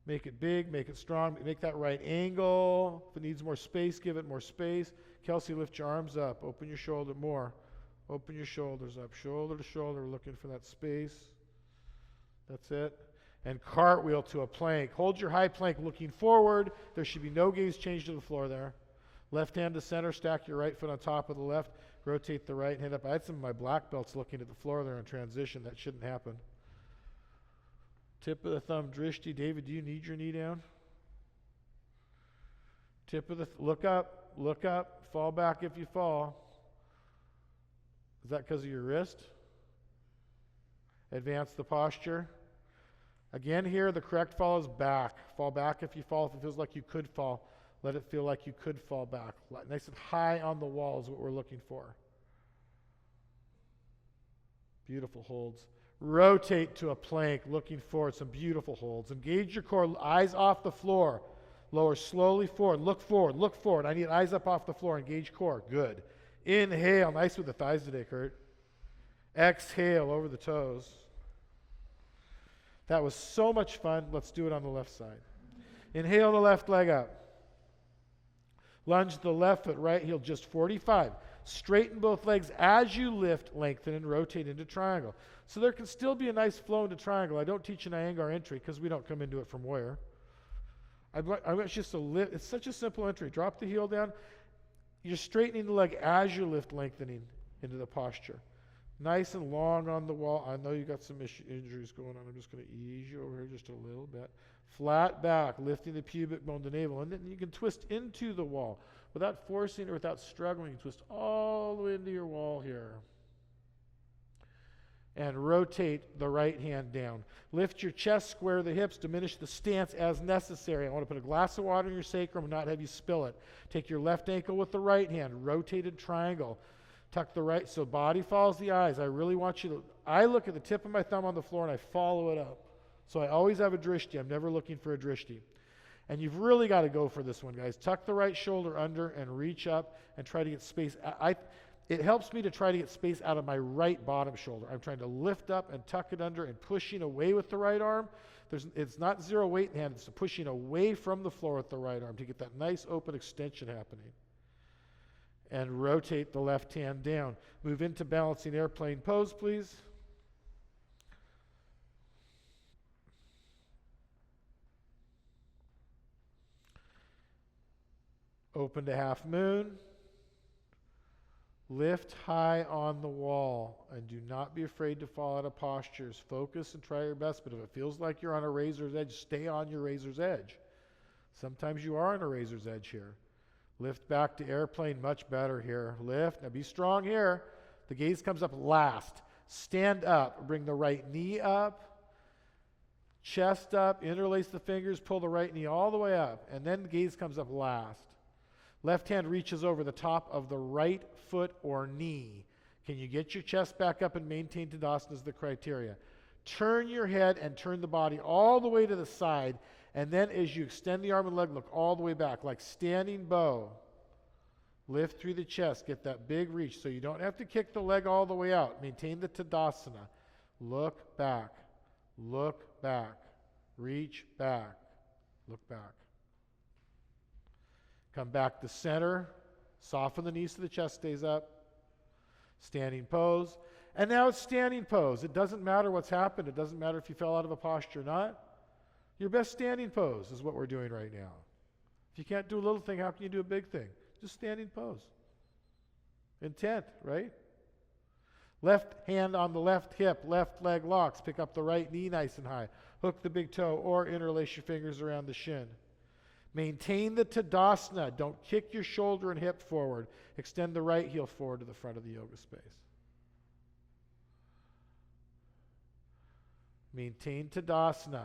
Make it big, make it strong, make that right angle. If it needs more space, give it more space. Kelsey, lift your arms up. Open your shoulder more. Open your shoulders up. Shoulder to shoulder, looking for that space. That's it. And cartwheel to a plank. Hold your high plank looking forward. There should be no gaze change to the floor there. Left hand to center. Stack your right foot on top of the left. Rotate the right hand up. I had some of my black belts looking at the floor there in transition. That shouldn't happen. Tip of the thumb, drishti. David, do you need your knee down? Tip of the, look up, fall back if you fall. Is that because of your wrist? Advance the posture. Again here, the correct fall is back. Fall back if you fall. If it feels like you could fall, let it feel like you could fall back. Nice and high on the wall is what we're looking for. Beautiful holds. Rotate to a plank, looking forward. Some beautiful holds. Engage your core, eyes off the floor. Lower slowly forward. Look forward, look forward. I need eyes up off the floor. Engage core. Good. Inhale. Nice with the thighs today, Kurt. Exhale over the toes. That was so much fun. Let's do it on the left side. Inhale the left leg up. Lunge the left foot, right heel just 45. Straighten both legs as you lift, lengthen, and rotate into triangle. So there can still be a nice flow into triangle. I don't teach an Iyengar entry because we don't come into it from where. I want just to lift. It's such a simple entry. Drop the heel down. You're straightening the leg as you lift, lengthening into the posture. Nice and long on the wall. I know you got some injuries going on. I'm just going to ease you over here just a little bit. Flat back, lifting the pubic bone to navel. And then you can twist into the wall without forcing or without struggling. Twist all the way into your wall here. And rotate the right hand down. Lift your chest, square the hips, diminish the stance as necessary. I want to put a glass of water in your sacrum and not have you spill it. Take your left ankle with the right hand, rotated triangle. Tuck the right, so body follows the eyes. I really want you to, I look at the tip of my thumb on the floor and I follow it up. So I always have a drishti. I'm never looking for a drishti. And you've really got to go for this one, guys. Tuck the right shoulder under and reach up and try to get space. It helps me to try to get space out of my right bottom shoulder. I'm trying to lift up and tuck it under and pushing away with the right arm. It's not zero weight in hand. It's pushing away from the floor with the right arm to get that nice open extension happening. And rotate the left hand down. Move into balancing airplane pose, please. Open to half moon. Lift high on the wall and do not be afraid to fall out of postures. Focus and try your best, but if it feels like you're on a razor's edge, stay on your razor's edge. Sometimes you are on a razor's edge here. Lift back to airplane, much better here. Lift, now be strong here. The gaze comes up last. Stand up, bring the right knee up, chest up, interlace the fingers, pull the right knee all the way up, and then the gaze comes up last. Left hand reaches over the top of the right foot or knee. Can you get your chest back up and maintain Tadasana is the criteria. Turn your head and turn the body all the way to the side, and then as you extend the arm and leg, look all the way back, like standing bow. Lift through the chest, get that big reach, so you don't have to kick the leg all the way out. Maintain the Tadasana. Look back, reach back, look back. Come back to center. Soften the knees so the chest stays up. Standing pose. And now it's standing pose. It doesn't matter what's happened. It doesn't matter if you fell out of a posture or not. Your best standing pose is what we're doing right now. If you can't do a little thing, how can you do a big thing? Just standing pose. Intent, right? Left hand on the left hip, left leg locks. Pick up the right knee nice and high. Hook the big toe or interlace your fingers around the shin. Maintain the Tadasana. Don't kick your shoulder and hip forward. Extend the right heel forward to the front of the yoga space. Maintain Tadasana.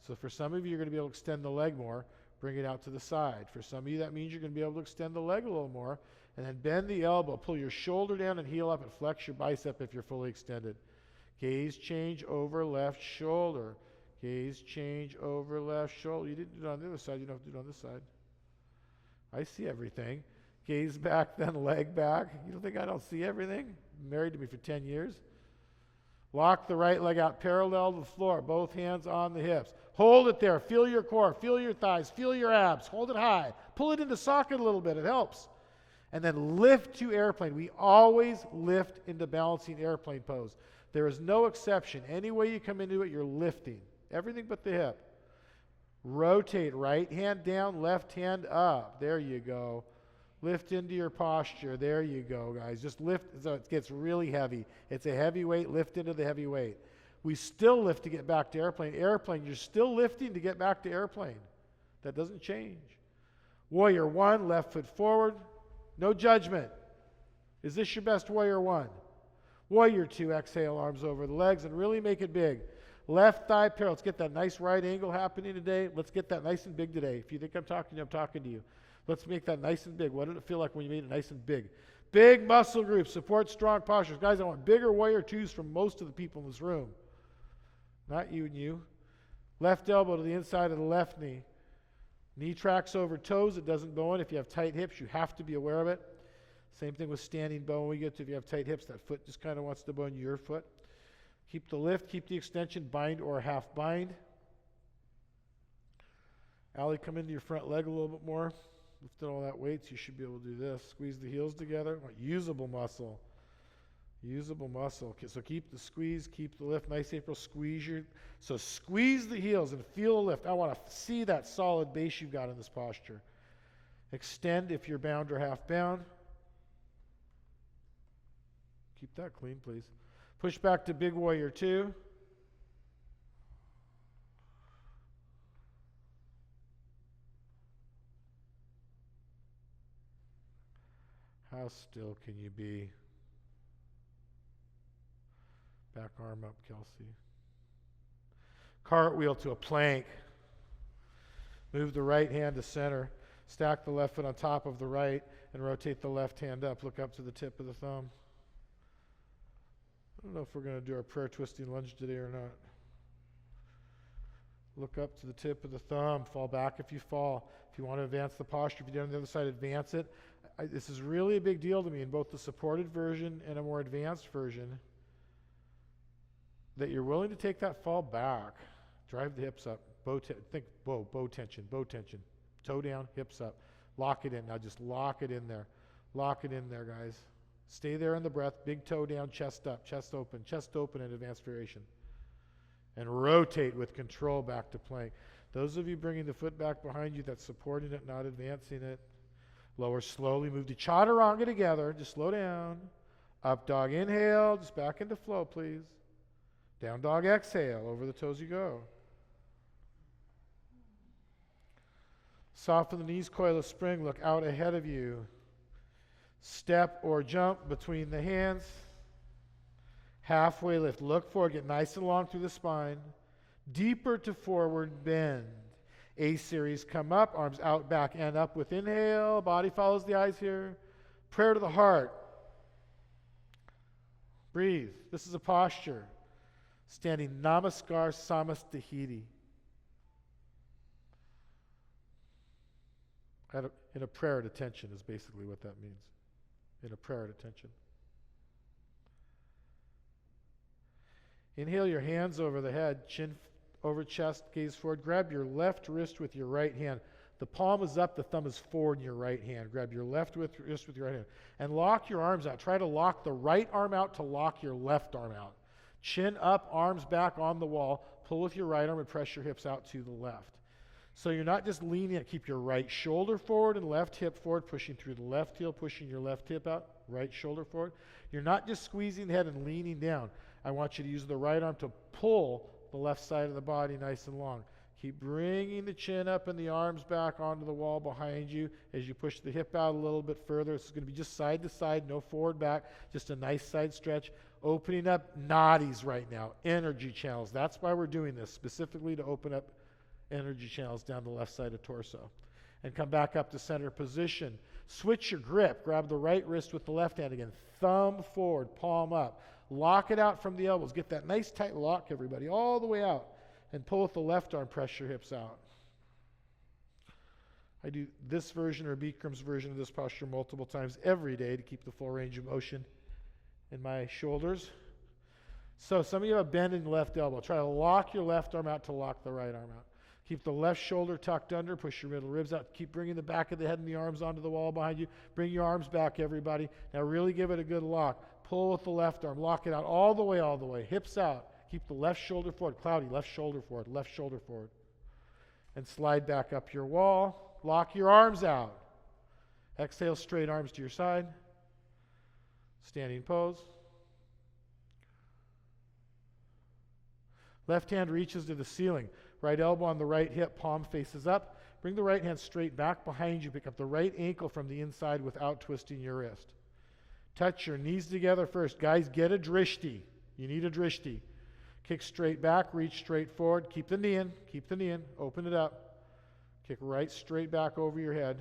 So for some of you, you're going to be able to extend the leg more. Bring it out to the side. For some of you, that means you're going to be able to extend the leg a little more. And then bend the elbow. Pull your shoulder down and heel up and flex your bicep if you're fully extended. Gaze change over left shoulder. Gaze change over left shoulder. You didn't do it on the other side. You don't have to do it on this side. I see everything. Gaze back, then leg back. You don't think I don't see everything? Married to me for 10 years. Lock the right leg out parallel to the floor. Both hands on the hips. Hold it there. Feel your core. Feel your thighs. Feel your abs. Hold it high. Pull it into socket a little bit. It helps. And then lift to airplane. We always lift into balancing airplane pose. There is no exception. Any way you come into it, you're lifting. Everything but the hip. Rotate. Right hand down, left hand up. There you go. Lift into your posture. There you go, guys. Just lift so it gets really heavy. It's a heavy weight. Lift into the heavy weight. We still lift to get back to airplane. Airplane, you're still lifting to get back to airplane. That doesn't change. Warrior one, left foot forward. No judgment. Is this your best warrior one? Warrior two, exhale, arms over the legs, and really make it big. Left thigh parallel. Let's get that nice right angle happening today. Let's get that nice and big today. If you think I'm talking to you, I'm talking to you. Let's make that nice and big. What did it feel like when you made it nice and big? Big muscle groups. Support strong postures. Guys, I want bigger warrior twos from most of the people in this room. Not you and you. Left elbow to the inside of the left knee. Knee tracks over toes. It doesn't bow in. If you have tight hips, you have to be aware of it. Same thing with standing bow. When we get to if you have tight hips, that foot just kind of wants to bow in your foot. Keep the lift, keep the extension, bind or half bind. Allie, come into your front leg a little bit more. Lifting all that weight, so you should be able to do this. Squeeze the heels together. Usable muscle. Usable muscle. Okay, so keep the squeeze, keep the lift. Nice April, squeeze your... So squeeze the heels and feel the lift. I want to see that solid base you've got in this posture. Extend if you're bound or half bound. Keep that clean, please. Push back to big warrior two. How still can you be? Back arm up, Kelsey. Cartwheel to a plank. Move the right hand to center. Stack the left foot on top of the right and rotate the left hand up. Look up to the tip of the thumb. I don't know if we're going to do our prayer twisting lunge today or not. Look up to the tip of the thumb. Fall back if you fall. If you want to advance the posture, if you do it on the other side, advance it. This is really a big deal to me in both the supported version and a more advanced version, that you're willing to take that fall back. Drive the hips up. Bow tension. Toe down, hips up. Lock it in. Now just lock it in there. Lock it in there, guys. Stay there in the breath. Big toe down, chest up, chest open in advanced variation. And rotate with control back to plank. Those of you bringing the foot back behind you, that's supporting it, not advancing it. Lower slowly. Move to chaturanga together. Just slow down. Up dog inhale. Just back into flow, please. Down dog exhale. Over the toes you go. Soften the knees, coil a spring. Look out ahead of you. Step or jump between the hands. Halfway lift. Look forward. Get nice and long through the spine. Deeper to forward bend. A series. Come up. Arms out, back, and up with inhale. Body follows the eyes here. Prayer to the heart. Breathe. This is a posture. Standing Namaskar Samastahiti. In a prayer at attention is basically what that means. In a prayer at attention. Inhale your hands over the head, chin over chest, gaze forward. Grab your left wrist with your right hand. The palm is up, the thumb is forward in your right hand. Grab your left wrist with your right hand. And lock your arms out. Try to lock the right arm out to lock your left arm out. Chin up, arms back on the wall. Pull with your right arm and press your hips out to the left. So you're not just leaning it. Keep your right shoulder forward and left hip forward, pushing through the left heel, pushing your left hip out, right shoulder forward. You're not just squeezing the head and leaning down. I want you to use the right arm to pull the left side of the body nice and long. Keep bringing the chin up and the arms back onto the wall behind you as you push the hip out a little bit further. It's going to be just side to side, no forward back, just a nice side stretch. Opening up nadis right now, energy channels. That's why we're doing this, specifically to open up energy channels down the left side of torso. And come back up to center position. Switch your grip. Grab the right wrist with the left hand again. Thumb forward, palm up. Lock it out from the elbows. Get that nice tight lock, everybody, all the way out. And pull with the left arm, press your hips out. I do this version or Bikram's version of this posture multiple times every day to keep the full range of motion in my shoulders. So some of you have a bend in the left elbow. Try to lock your left arm out to lock the right arm out. Keep the left shoulder tucked under. Push your middle ribs out. Keep bringing the back of the head and the arms onto the wall behind you. Bring your arms back, everybody. Now really give it a good lock. Pull with the left arm. Lock it out all the way. Hips out. Keep the left shoulder forward. Cloudy, left shoulder forward. And slide back up your wall. Lock your arms out. Exhale, straight arms to your side. Standing pose. Left hand reaches to the ceiling. Right elbow on the right hip, palm faces up. Bring the right hand straight back behind you. Pick up the right ankle from the inside without twisting your wrist. Touch your knees together first. Guys, get a drishti. You need a drishti. Kick straight back, reach straight forward. Keep the knee in. Open it up. Kick right straight back over your head.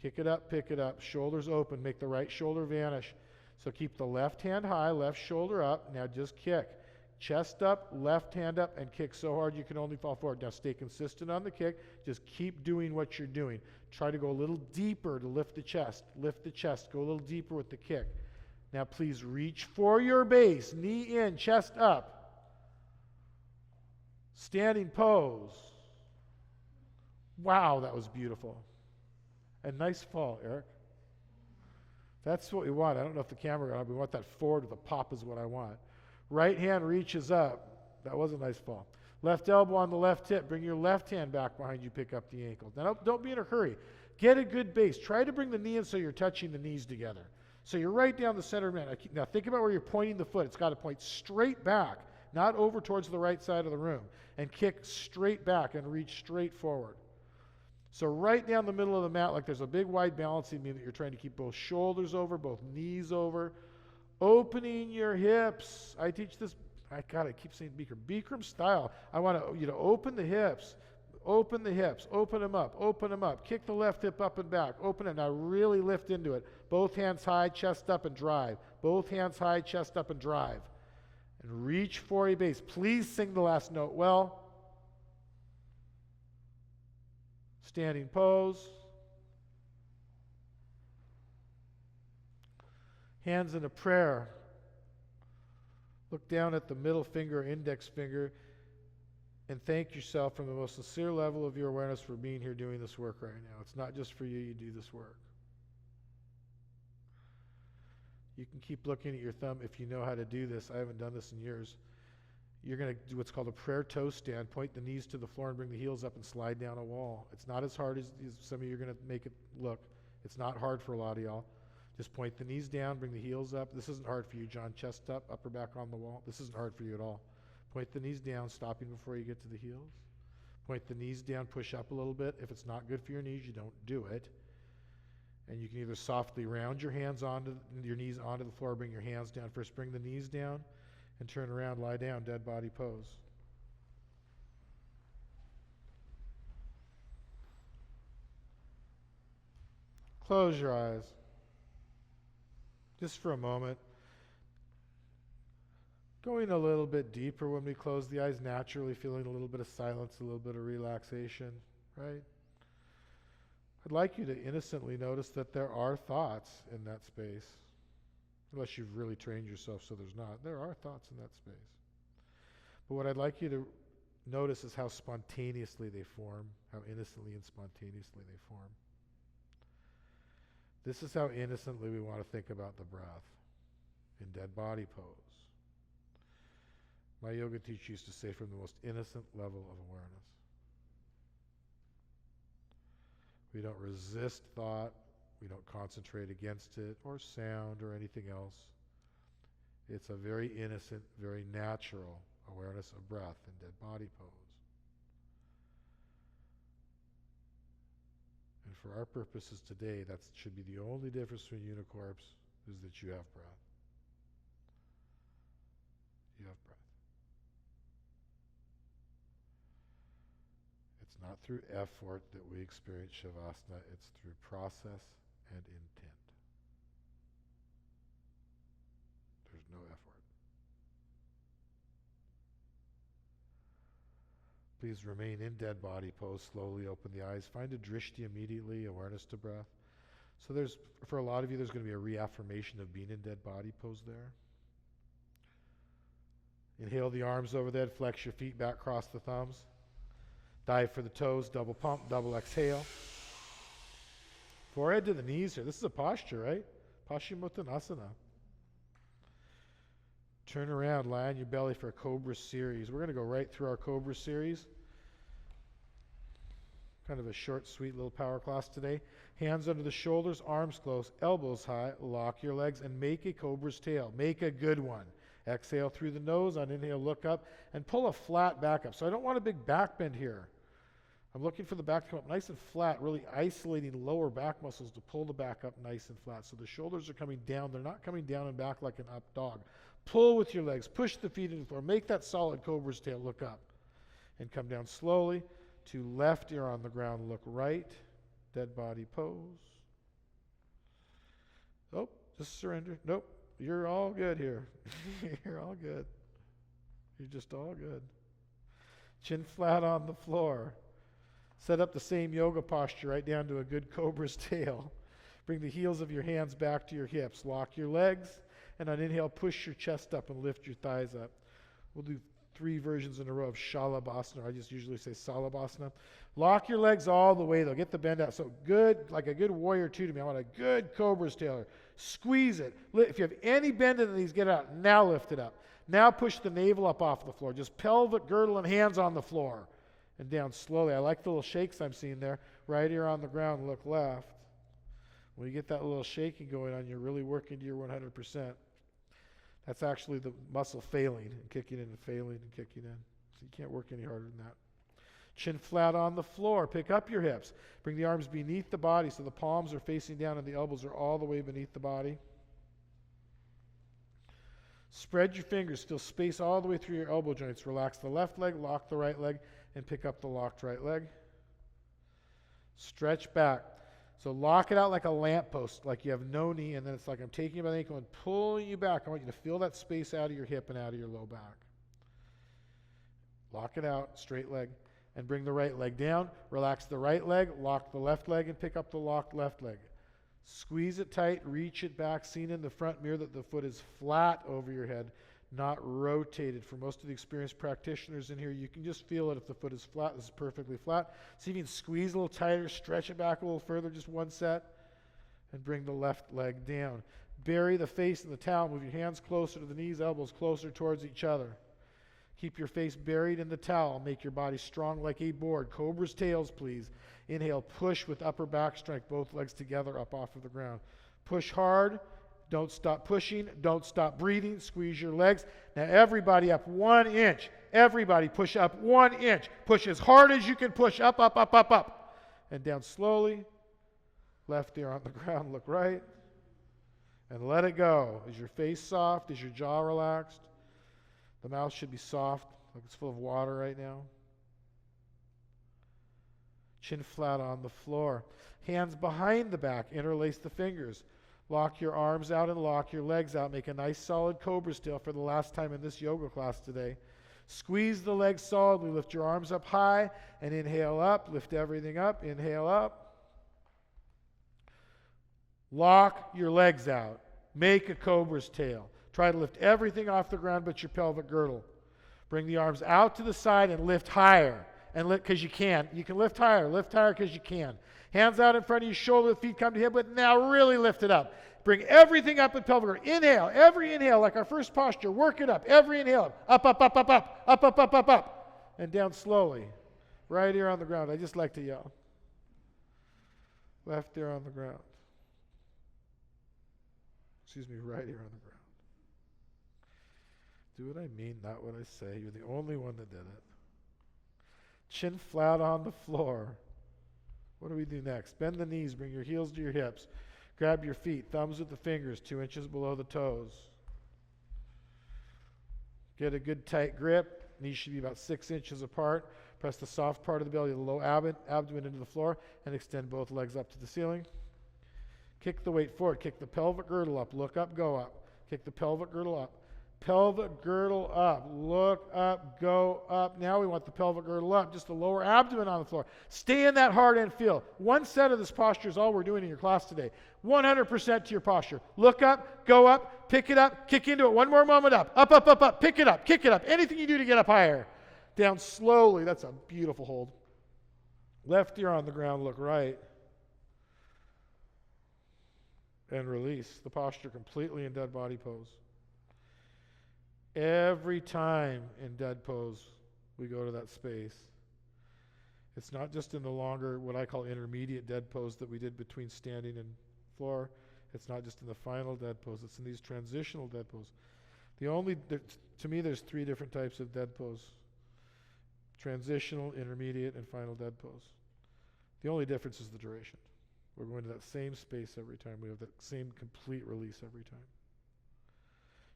Kick it up, pick it up. Shoulders open. Make the right shoulder vanish. So keep the left hand high, left shoulder up. Now just kick. Chest up, left hand up, and kick so hard you can only fall forward. Now stay consistent on the kick. Just keep doing what you're doing. Try to go a little deeper to lift the chest. Lift the chest. Go a little deeper with the kick. Now please reach for your base. Knee in, chest up. Standing pose. Wow, that was beautiful. And nice fall, Eric. That's what we want. I don't know if the camera, we want that forward with a pop is what I want. Right hand reaches up. That was a nice fall. Left elbow on the left hip. Bring your left hand back behind you. Pick up the ankle. Now, don't be in a hurry. Get a good base. Try to bring the knee in so you're touching the knees together. So you're right down the center of the mat. Now think about where you're pointing the foot. It's got to point straight back, not over towards the right side of the room. And kick straight back and reach straight forward. So right down the middle of the mat, like there's a big wide balancing beam that you're trying to keep both shoulders over, both knees over, opening your hips. I teach this, I keep saying Bikram style. I want you to open the hips, open them up, kick the left hip up and back, open it, now really lift into it. Both hands high, chest up and drive. Both hands high, chest up and drive. And reach for a base. Please sing the last note well. Standing pose. Hands in a prayer. Look down at the middle finger, index finger, and thank yourself from the most sincere level of your awareness for being here doing this work right now. It's not just for you, you do this work. You can keep looking at your thumb if you know how to do this. I haven't done this in years. You're going to do what's called a prayer toe stand. Point the knees to the floor and bring the heels up and slide down a wall. It's not as hard as some of you are going to make it look. It's not hard for a lot of y'all. Just point the knees down, bring the heels up. This isn't hard for you, John. Chest up, upper back on the wall. This isn't hard for you at all. Point the knees down, stopping before you get to the heels. Point the knees down, push up a little bit. If it's not good for your knees, you don't do it. And you can either softly round your hands onto your knees onto the floor, bring your hands down. First, bring the knees down and turn around, lie down, dead body pose. Close your eyes. Just for a moment. Going a little bit deeper when we close the eyes, naturally feeling a little bit of silence, a little bit of relaxation, right? I'd like you to innocently notice that there are thoughts in that space. Unless you've really trained yourself so there's not. There are thoughts in that space. But what I'd like you to notice is how spontaneously they form, how innocently and spontaneously they form. This is how innocently we want to think about the breath in dead body pose. My yoga teacher used to say, from the most innocent level of awareness. We don't resist thought. We don't concentrate against it or sound or anything else. It's a very innocent, very natural awareness of breath in dead body pose. And for our purposes today, that should be the only difference between unicorps, is that you have breath. You have breath. It's not through effort that we experience Shavasana, it's through process and intent. There's no effort. Please remain in dead body pose. Slowly open the eyes. Find a drishti immediately, awareness to breath. So for a lot of you, there's going to be a reaffirmation of being in dead body pose there. Inhale the arms over the head. Flex your feet back, cross the thumbs. Dive for the toes, double pump, double exhale. Forehead to the knees here. This is a posture, right? Paschimottanasana. Turn around, lie on your belly for a Cobra series. We're going to go right through our Cobra series. Kind of a short, sweet little power class today. Hands under the shoulders, arms close, elbows high, lock your legs, and make a Cobra's tail. Make a good one. Exhale through the nose. On inhale, look up, and pull a flat back up. So I don't want a big back bend here. I'm looking for the back to come up nice and flat, really isolating lower back muscles to pull the back up nice and flat. So the shoulders are coming down. They're not coming down and back like an up dog. Pull with your legs. Push the feet into the floor. Make that solid Cobra's tail. Look up. And come down slowly to left ear on the ground. Look right. Dead body pose. Oh, just surrender. Nope. You're all good here. You're all good. You're just all good. Chin flat on the floor. Set up the same yoga posture right down to a good Cobra's tail. Bring the heels of your hands back to your hips. Lock your legs. And on inhale, push your chest up and lift your thighs up. We'll do 3 versions in a row of Shalabhasana. I just usually say Salabhasana. Lock your legs all the way, though. Get the bend out. So good, like a good warrior 2 to me. I want a good Cobra's tail. Squeeze it. If you have any bend in these, get it out. Now lift it up. Now push the navel up off the floor. Just pelvic girdle and hands on the floor. And down slowly. I like the little shakes I'm seeing there. Right ear on the ground, look left. When you get that little shaking going on, you're really working to your 100%. That's actually the muscle failing and kicking in and failing and kicking in. So you can't work any harder than that. Chin flat on the floor. Pick up your hips. Bring the arms beneath the body so the palms are facing down and the elbows are all the way beneath the body. Spread your fingers. Still space all the way through your elbow joints. Relax the left leg, lock the right leg, and pick up the locked right leg. Stretch back. So lock it out like a lamppost, like you have no knee, and then it's like I'm taking you by the ankle and pulling you back. I want you to feel that space out of your hip and out of your low back. Lock it out, straight leg, and bring the right leg down. Relax the right leg, lock the left leg, and pick up the locked left leg. Squeeze it tight, reach it back, seen in the front mirror that the foot is flat over your head, not rotated. For most of the experienced practitioners in here, you can just feel it if the foot is flat. This is perfectly flat. See if you can squeeze a little tighter, stretch it back a little further, just one set, and bring the left leg down. Bury the face in the towel. Move your hands closer to the knees, elbows closer towards each other. Keep your face buried in the towel. Make your body strong like a board. Cobra's tails, please. Inhale, push with upper back strength, both legs together up off of the ground. Push hard. Don't stop pushing. Don't stop breathing. Squeeze your legs. Now everybody up 1 inch. Everybody push up 1 inch. Push as hard as you can push. Up, up, up, up, up. And down slowly. Left ear on the ground. Look right. And let it go. Is your face soft? Is your jaw relaxed? The mouth should be soft, like it's full of water right now. Chin flat on the floor. Hands behind the back. Interlace the fingers. Lock your arms out and lock your legs out. Make a nice solid cobra still for the last time in this yoga class today. Squeeze the legs solidly. Lift your arms up high and inhale up. Lift everything up. Inhale up. Lock your legs out. Make a cobra's tail. Try to lift everything off the ground but your pelvic girdle. Bring the arms out to the side and lift higher. And lift because you can. You can lift higher. Lift higher because you can. Hands out in front of you, shoulder, feet come to hip, but now really lift it up. Bring everything up in pelvic girdle. Inhale. Every inhale, like our first posture. Work it up. Every inhale. Up, up, up, up, up. Up, up, up, up, up. And down slowly. Right ear on the ground. I just like to yell. Left ear on the ground. Excuse me, right ear on the ground. Do what I mean, not what I say. You're the only one that did it. Chin flat on the floor. What do we do next? Bend the knees. Bring your heels to your hips. Grab your feet. Thumbs with the fingers 2 inches below the toes. Get a good tight grip. Knees should be about 6 inches apart. Press the soft part of the belly, the low abdomen into the floor, and extend both legs up to the ceiling. Kick the weight forward. Kick the pelvic girdle up. Look up, go up. Kick the pelvic girdle up. Pelvic girdle up. Look up, go up. Now we want the pelvic girdle up. Just the lower abdomen on the floor. Stay in that hard end feel. One set of this posture is all we're doing in your class today. 100% to your posture. Look up, go up, pick it up, kick into it. One more moment up. Up, up, up, up. Pick it up, kick it up. Anything you do to get up higher. Down slowly. That's a beautiful hold. Left ear on the ground, look right. And release the posture completely in dead body pose. Every time in dead pose, we go to that space. It's not just in the longer, what I call intermediate dead pose that we did between standing and floor. It's not just in the final dead pose. It's in these transitional dead pose. To me, there's 3 different types of dead pose. Transitional, intermediate, and final dead pose. The only difference is the duration. We're going to that same space every time. We have that same complete release every time.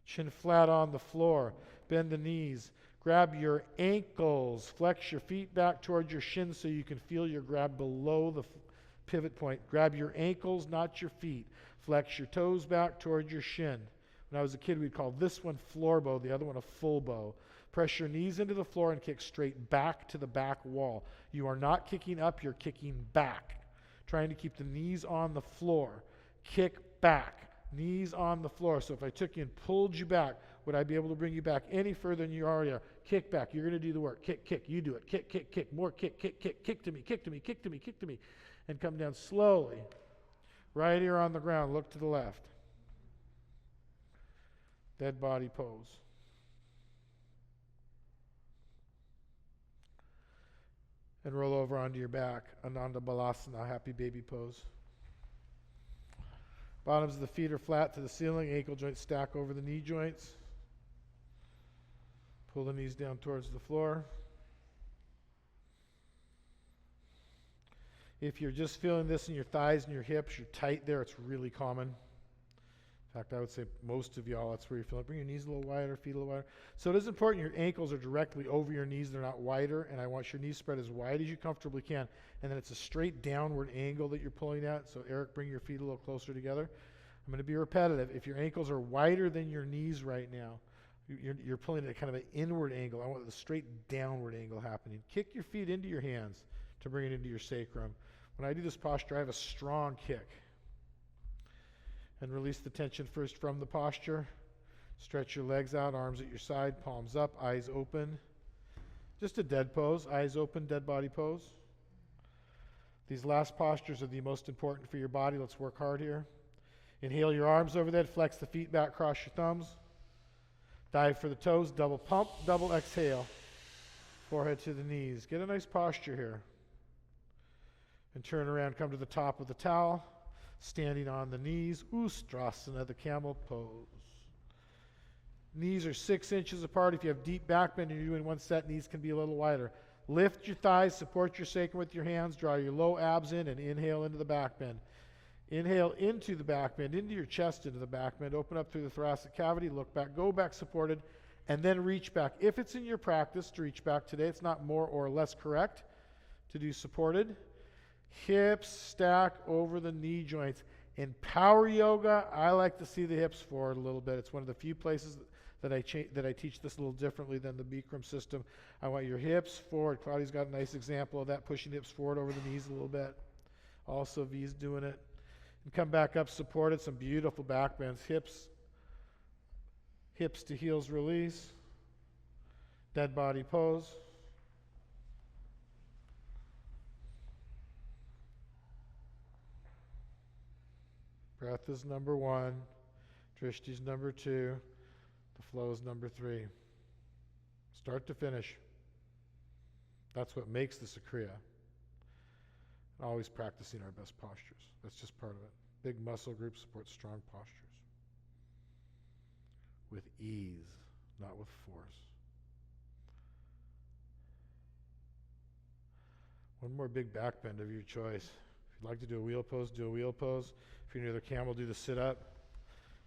Chin flat on the floor. Bend the knees. Grab your ankles. Flex your feet back towards your shins so you can feel your grab below the pivot point. Grab your ankles, not your feet. Flex your toes back towards your shin. When I was a kid, we'd call this one floor bow, the other one a full bow. Press your knees into the floor and kick straight back to the back wall. You are not kicking up, you're kicking back. Trying to keep the knees on the floor. Kick back. Knees on the floor. So if I took you and pulled you back, would I be able to bring you back any further than you already are? Kick back. You're going to do the work. Kick, kick. You do it. Kick, kick, kick. More kick, kick, kick. Kick to me, kick to me, kick to me, kick to me. And come down slowly. Right ear on the ground. Look to the left. Dead body pose. And roll over onto your back. Ananda Balasana, happy baby pose. Bottoms of the feet are flat to the ceiling. Ankle joints stack over the knee joints. Pull the knees down towards the floor. If you're just feeling this in your thighs and your hips, you're tight there, it's really common. In fact, I would say most of y'all, that's where you feel it. Bring your knees a little wider, feet a little wider. So it is important your ankles are directly over your knees. They're not wider, and I want your knees spread as wide as you comfortably can. And then it's a straight downward angle that you're pulling at. So Eric, bring your feet a little closer together. I'm going to be repetitive. If your ankles are wider than your knees right now, you're pulling at kind of an inward angle. I want the straight downward angle happening. Kick your feet into your hands to bring it into your sacrum. When I do this posture, I have a strong kick. And release the tension first from the posture. Stretch your legs out, arms at your side, palms up, eyes open. Just a dead pose, eyes open, dead body pose. These last postures are the most important for your body. Let's work hard here. Inhale your arms over there, flex the feet back, cross your thumbs. Dive for the toes, double pump, double exhale. Forehead to the knees. Get a nice posture here. And turn around, come to the top of the towel. Standing on the knees, Ustrasana, the camel pose. Knees are 6 inches apart. If you have deep back bend and you're doing one set, knees can be a little wider. Lift your thighs, support your sacrum with your hands, draw your low abs in, and inhale into the back bend. Inhale into the back bend, into your chest, into the back bend. Open up through the thoracic cavity, look back, go back supported, and then reach back. If it's in your practice to reach back today, it's not more or less correct to do supported. Hips stack over the knee joints. In power yoga, I like to see the hips forward a little bit. It's one of the few places that I teach this a little differently than the Bikram system. I want your hips forward. Claudia's got a nice example of that, pushing hips forward over the knees a little bit. Also, V's doing it. And come back up supported. Some beautiful back bends. Hips to heels release. Dead body pose. Breath is number 1. Drishti's number 2. The flow is number 3. Start to finish. That's what makes this a Kriya. Always practicing our best postures. That's just part of it. Big muscle group supports strong postures. With ease, not with force. One more big back bend of your choice. If you'd like to do a wheel pose, do a wheel pose. If you're near the camel, do the sit-up.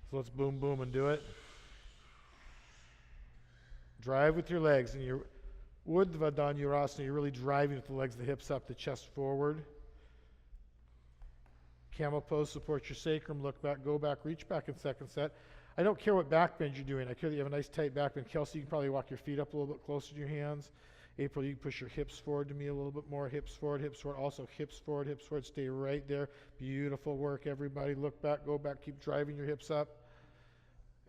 So let's boom, boom, and do it. Drive with your legs. And your Urdhva Dhanurasana, you're really driving with the legs, the hips up, the chest forward. Camel pose, support your sacrum, look back, go back, reach back in second set. I don't care what back bend you're doing. I care that you have a nice tight back bend. Kelsey, you can probably walk your feet up a little bit closer to your hands. April, you can push your hips forward to me a little bit more. Hips forward, hips forward. Also hips forward, hips forward. Stay right there. Beautiful work, everybody. Look back, go back. Keep driving your hips up.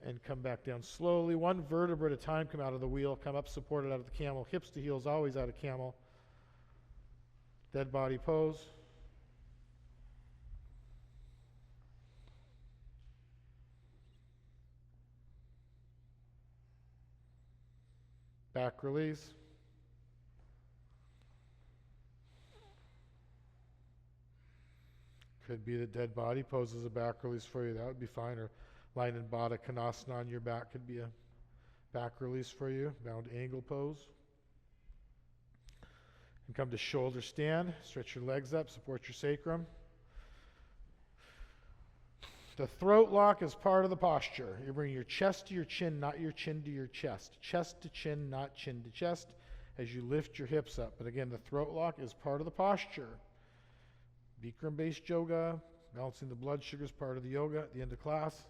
And come back down slowly. One vertebra at a time. Come out of the wheel. Come up supported out of the camel. Hips to heels, always out of camel. Dead body pose. Back release. Could be the dead body pose as a back release for you. That would be fine. Or lying in Baddha Konasana on your back could be a back release for you. Bound angle pose. And come to shoulder stand. Stretch your legs up. Support your sacrum. The throat lock is part of the posture. You bring your chest to your chin, not your chin to your chest. Chest to chin, not chin to chest, as you lift your hips up. But again, the throat lock is part of the posture. Bikram-based yoga, balancing the blood sugar is part of the yoga at the end of class.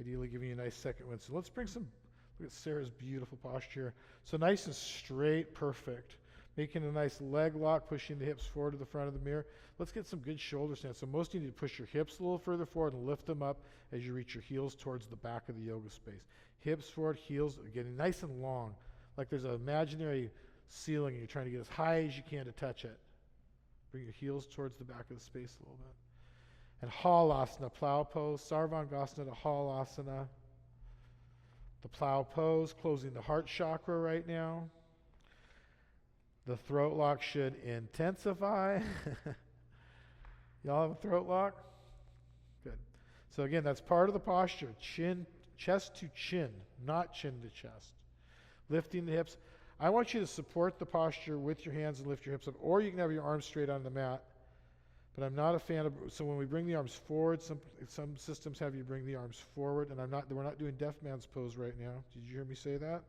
Ideally giving you a nice second wind. So let's bring some, look at Sarah's beautiful posture. So nice and straight, perfect. Making a nice leg lock, pushing the hips forward to the front of the mirror. Let's get some good shoulder stance. So most of you need to push your hips a little further forward and lift them up as you reach your heels towards the back of the yoga space. Hips forward, heels getting nice and long. Like there's an imaginary ceiling and you're trying to get as high as you can to touch it. Bring your heels towards the back of the space a little bit. And Halasana, plow pose. Sarvangasana to Halasana. The plow pose, closing the heart chakra right now. The throat lock should intensify. Y'all have a throat lock? Good. So again, that's part of the posture. Chest to chin, not chin to chest. Lifting the hips. I want you to support the posture with your hands and lift your hips up, or you can have your arms straight on the mat But I'm not a fan of, so when we bring the arms forward, some systems have you bring the arms forward, and we're not doing deaf man's pose right now. Did you hear me say that?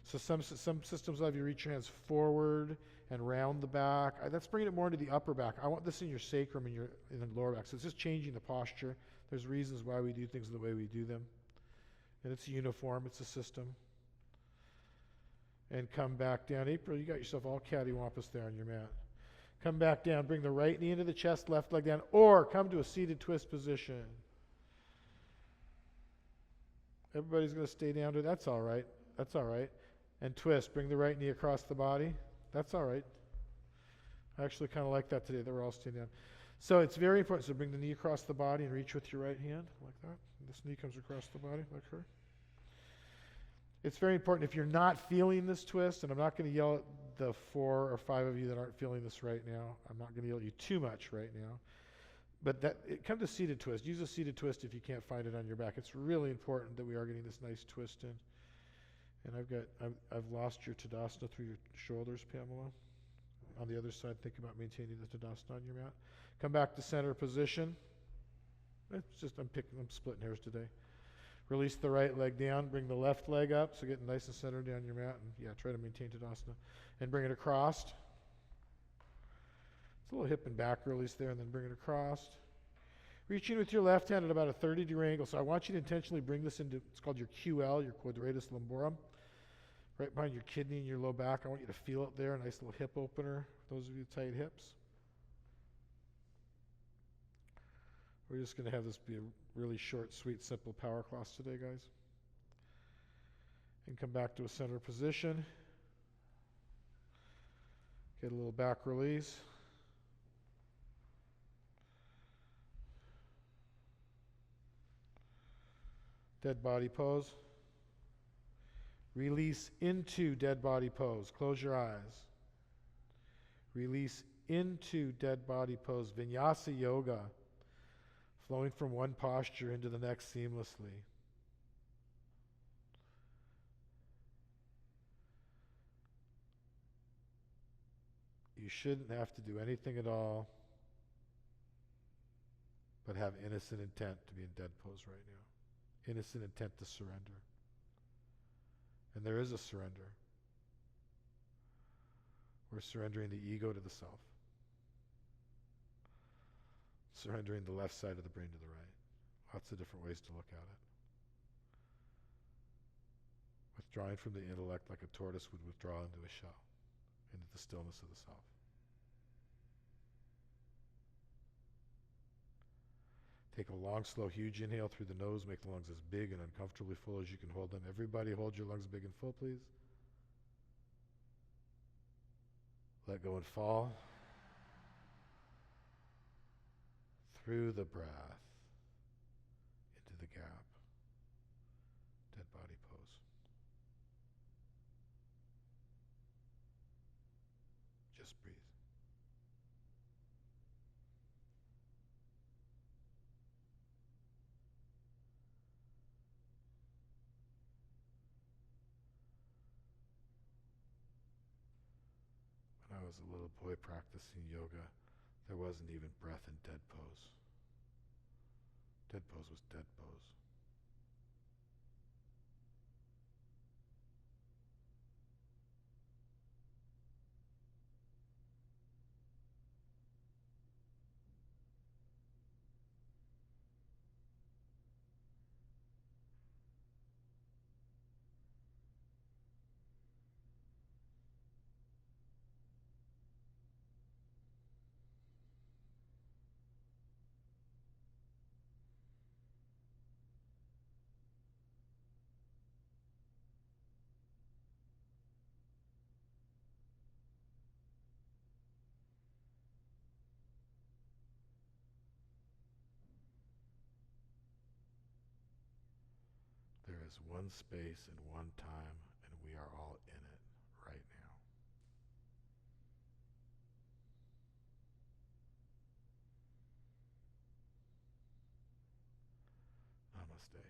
So some systems have you reach your hands forward and round the back. That's bringing it more into the upper back. I want this in your sacrum and in the lower back. So it's just changing the posture. There's reasons why we do things the way we do them. And it's uniform. It's a system. And come back down. April, you got yourself all cattywampus there on your mat. Come back down. Bring the right knee into the chest, left leg down, or come to a seated twist position. Everybody's going to stay down to that's all right. That's all right. And twist. Bring the right knee across the body. That's all right. I actually kind of like that today, that we're all staying down. So it's very important. So bring the knee across the body and reach with your right hand, like that. And this knee comes across the body, like her. It's very important. If you're not feeling this twist, and I'm not going to yell at the 4 or 5 of you that aren't feeling this right now. I'm not going to yell at you too much right now. But come to seated twist. Use a seated twist if you can't find it on your back. It's really important that we are getting this nice twist in. And I've lost your Tadasana through your shoulders, Pamela. On the other side, think about maintaining the Tadasana on your mat. Come back to center position. It's just I'm splitting hairs today. Release the right leg down. Bring the left leg up. So get nice and centered down your mat. And yeah, try to maintain Tadasana. And bring it across. It's a little hip and back release there, and then bring it across. Reaching with your left hand at about a 30-degree angle. So I want you to intentionally bring this into, it's called your QL, your quadratus lumborum. Right behind your kidney and your low back. I want you to feel it there. A nice little hip opener. Those of you with tight hips. We're just going to have this be a really short, sweet, simple power class today, guys. And come back to a center position. Get a little back release. Dead body pose. Release into dead body pose. Close your eyes. Release into dead body pose. Vinyasa yoga. Flowing from one posture into the next seamlessly. You shouldn't have to do anything at all but have innocent intent to be in dead pose right now. Innocent intent to surrender. And there is a surrender. We're surrendering the ego to the self. Surrendering the left side of the brain to the right. Lots of different ways to look at it. Withdrawing from the intellect like a tortoise would withdraw into a shell, into the stillness of the self. Take a long, slow, huge inhale through the nose. Make the lungs as big and uncomfortably full as you can hold them. Everybody hold your lungs big and full, please. Let go and fall. Through the breath. Into the gap. Dead body pose. Just breathe. When I was a little boy practicing yoga, there wasn't even breath in dead pose. Dead pose was dead pose. There is one space and one time, and we are all in it right now. Namaste.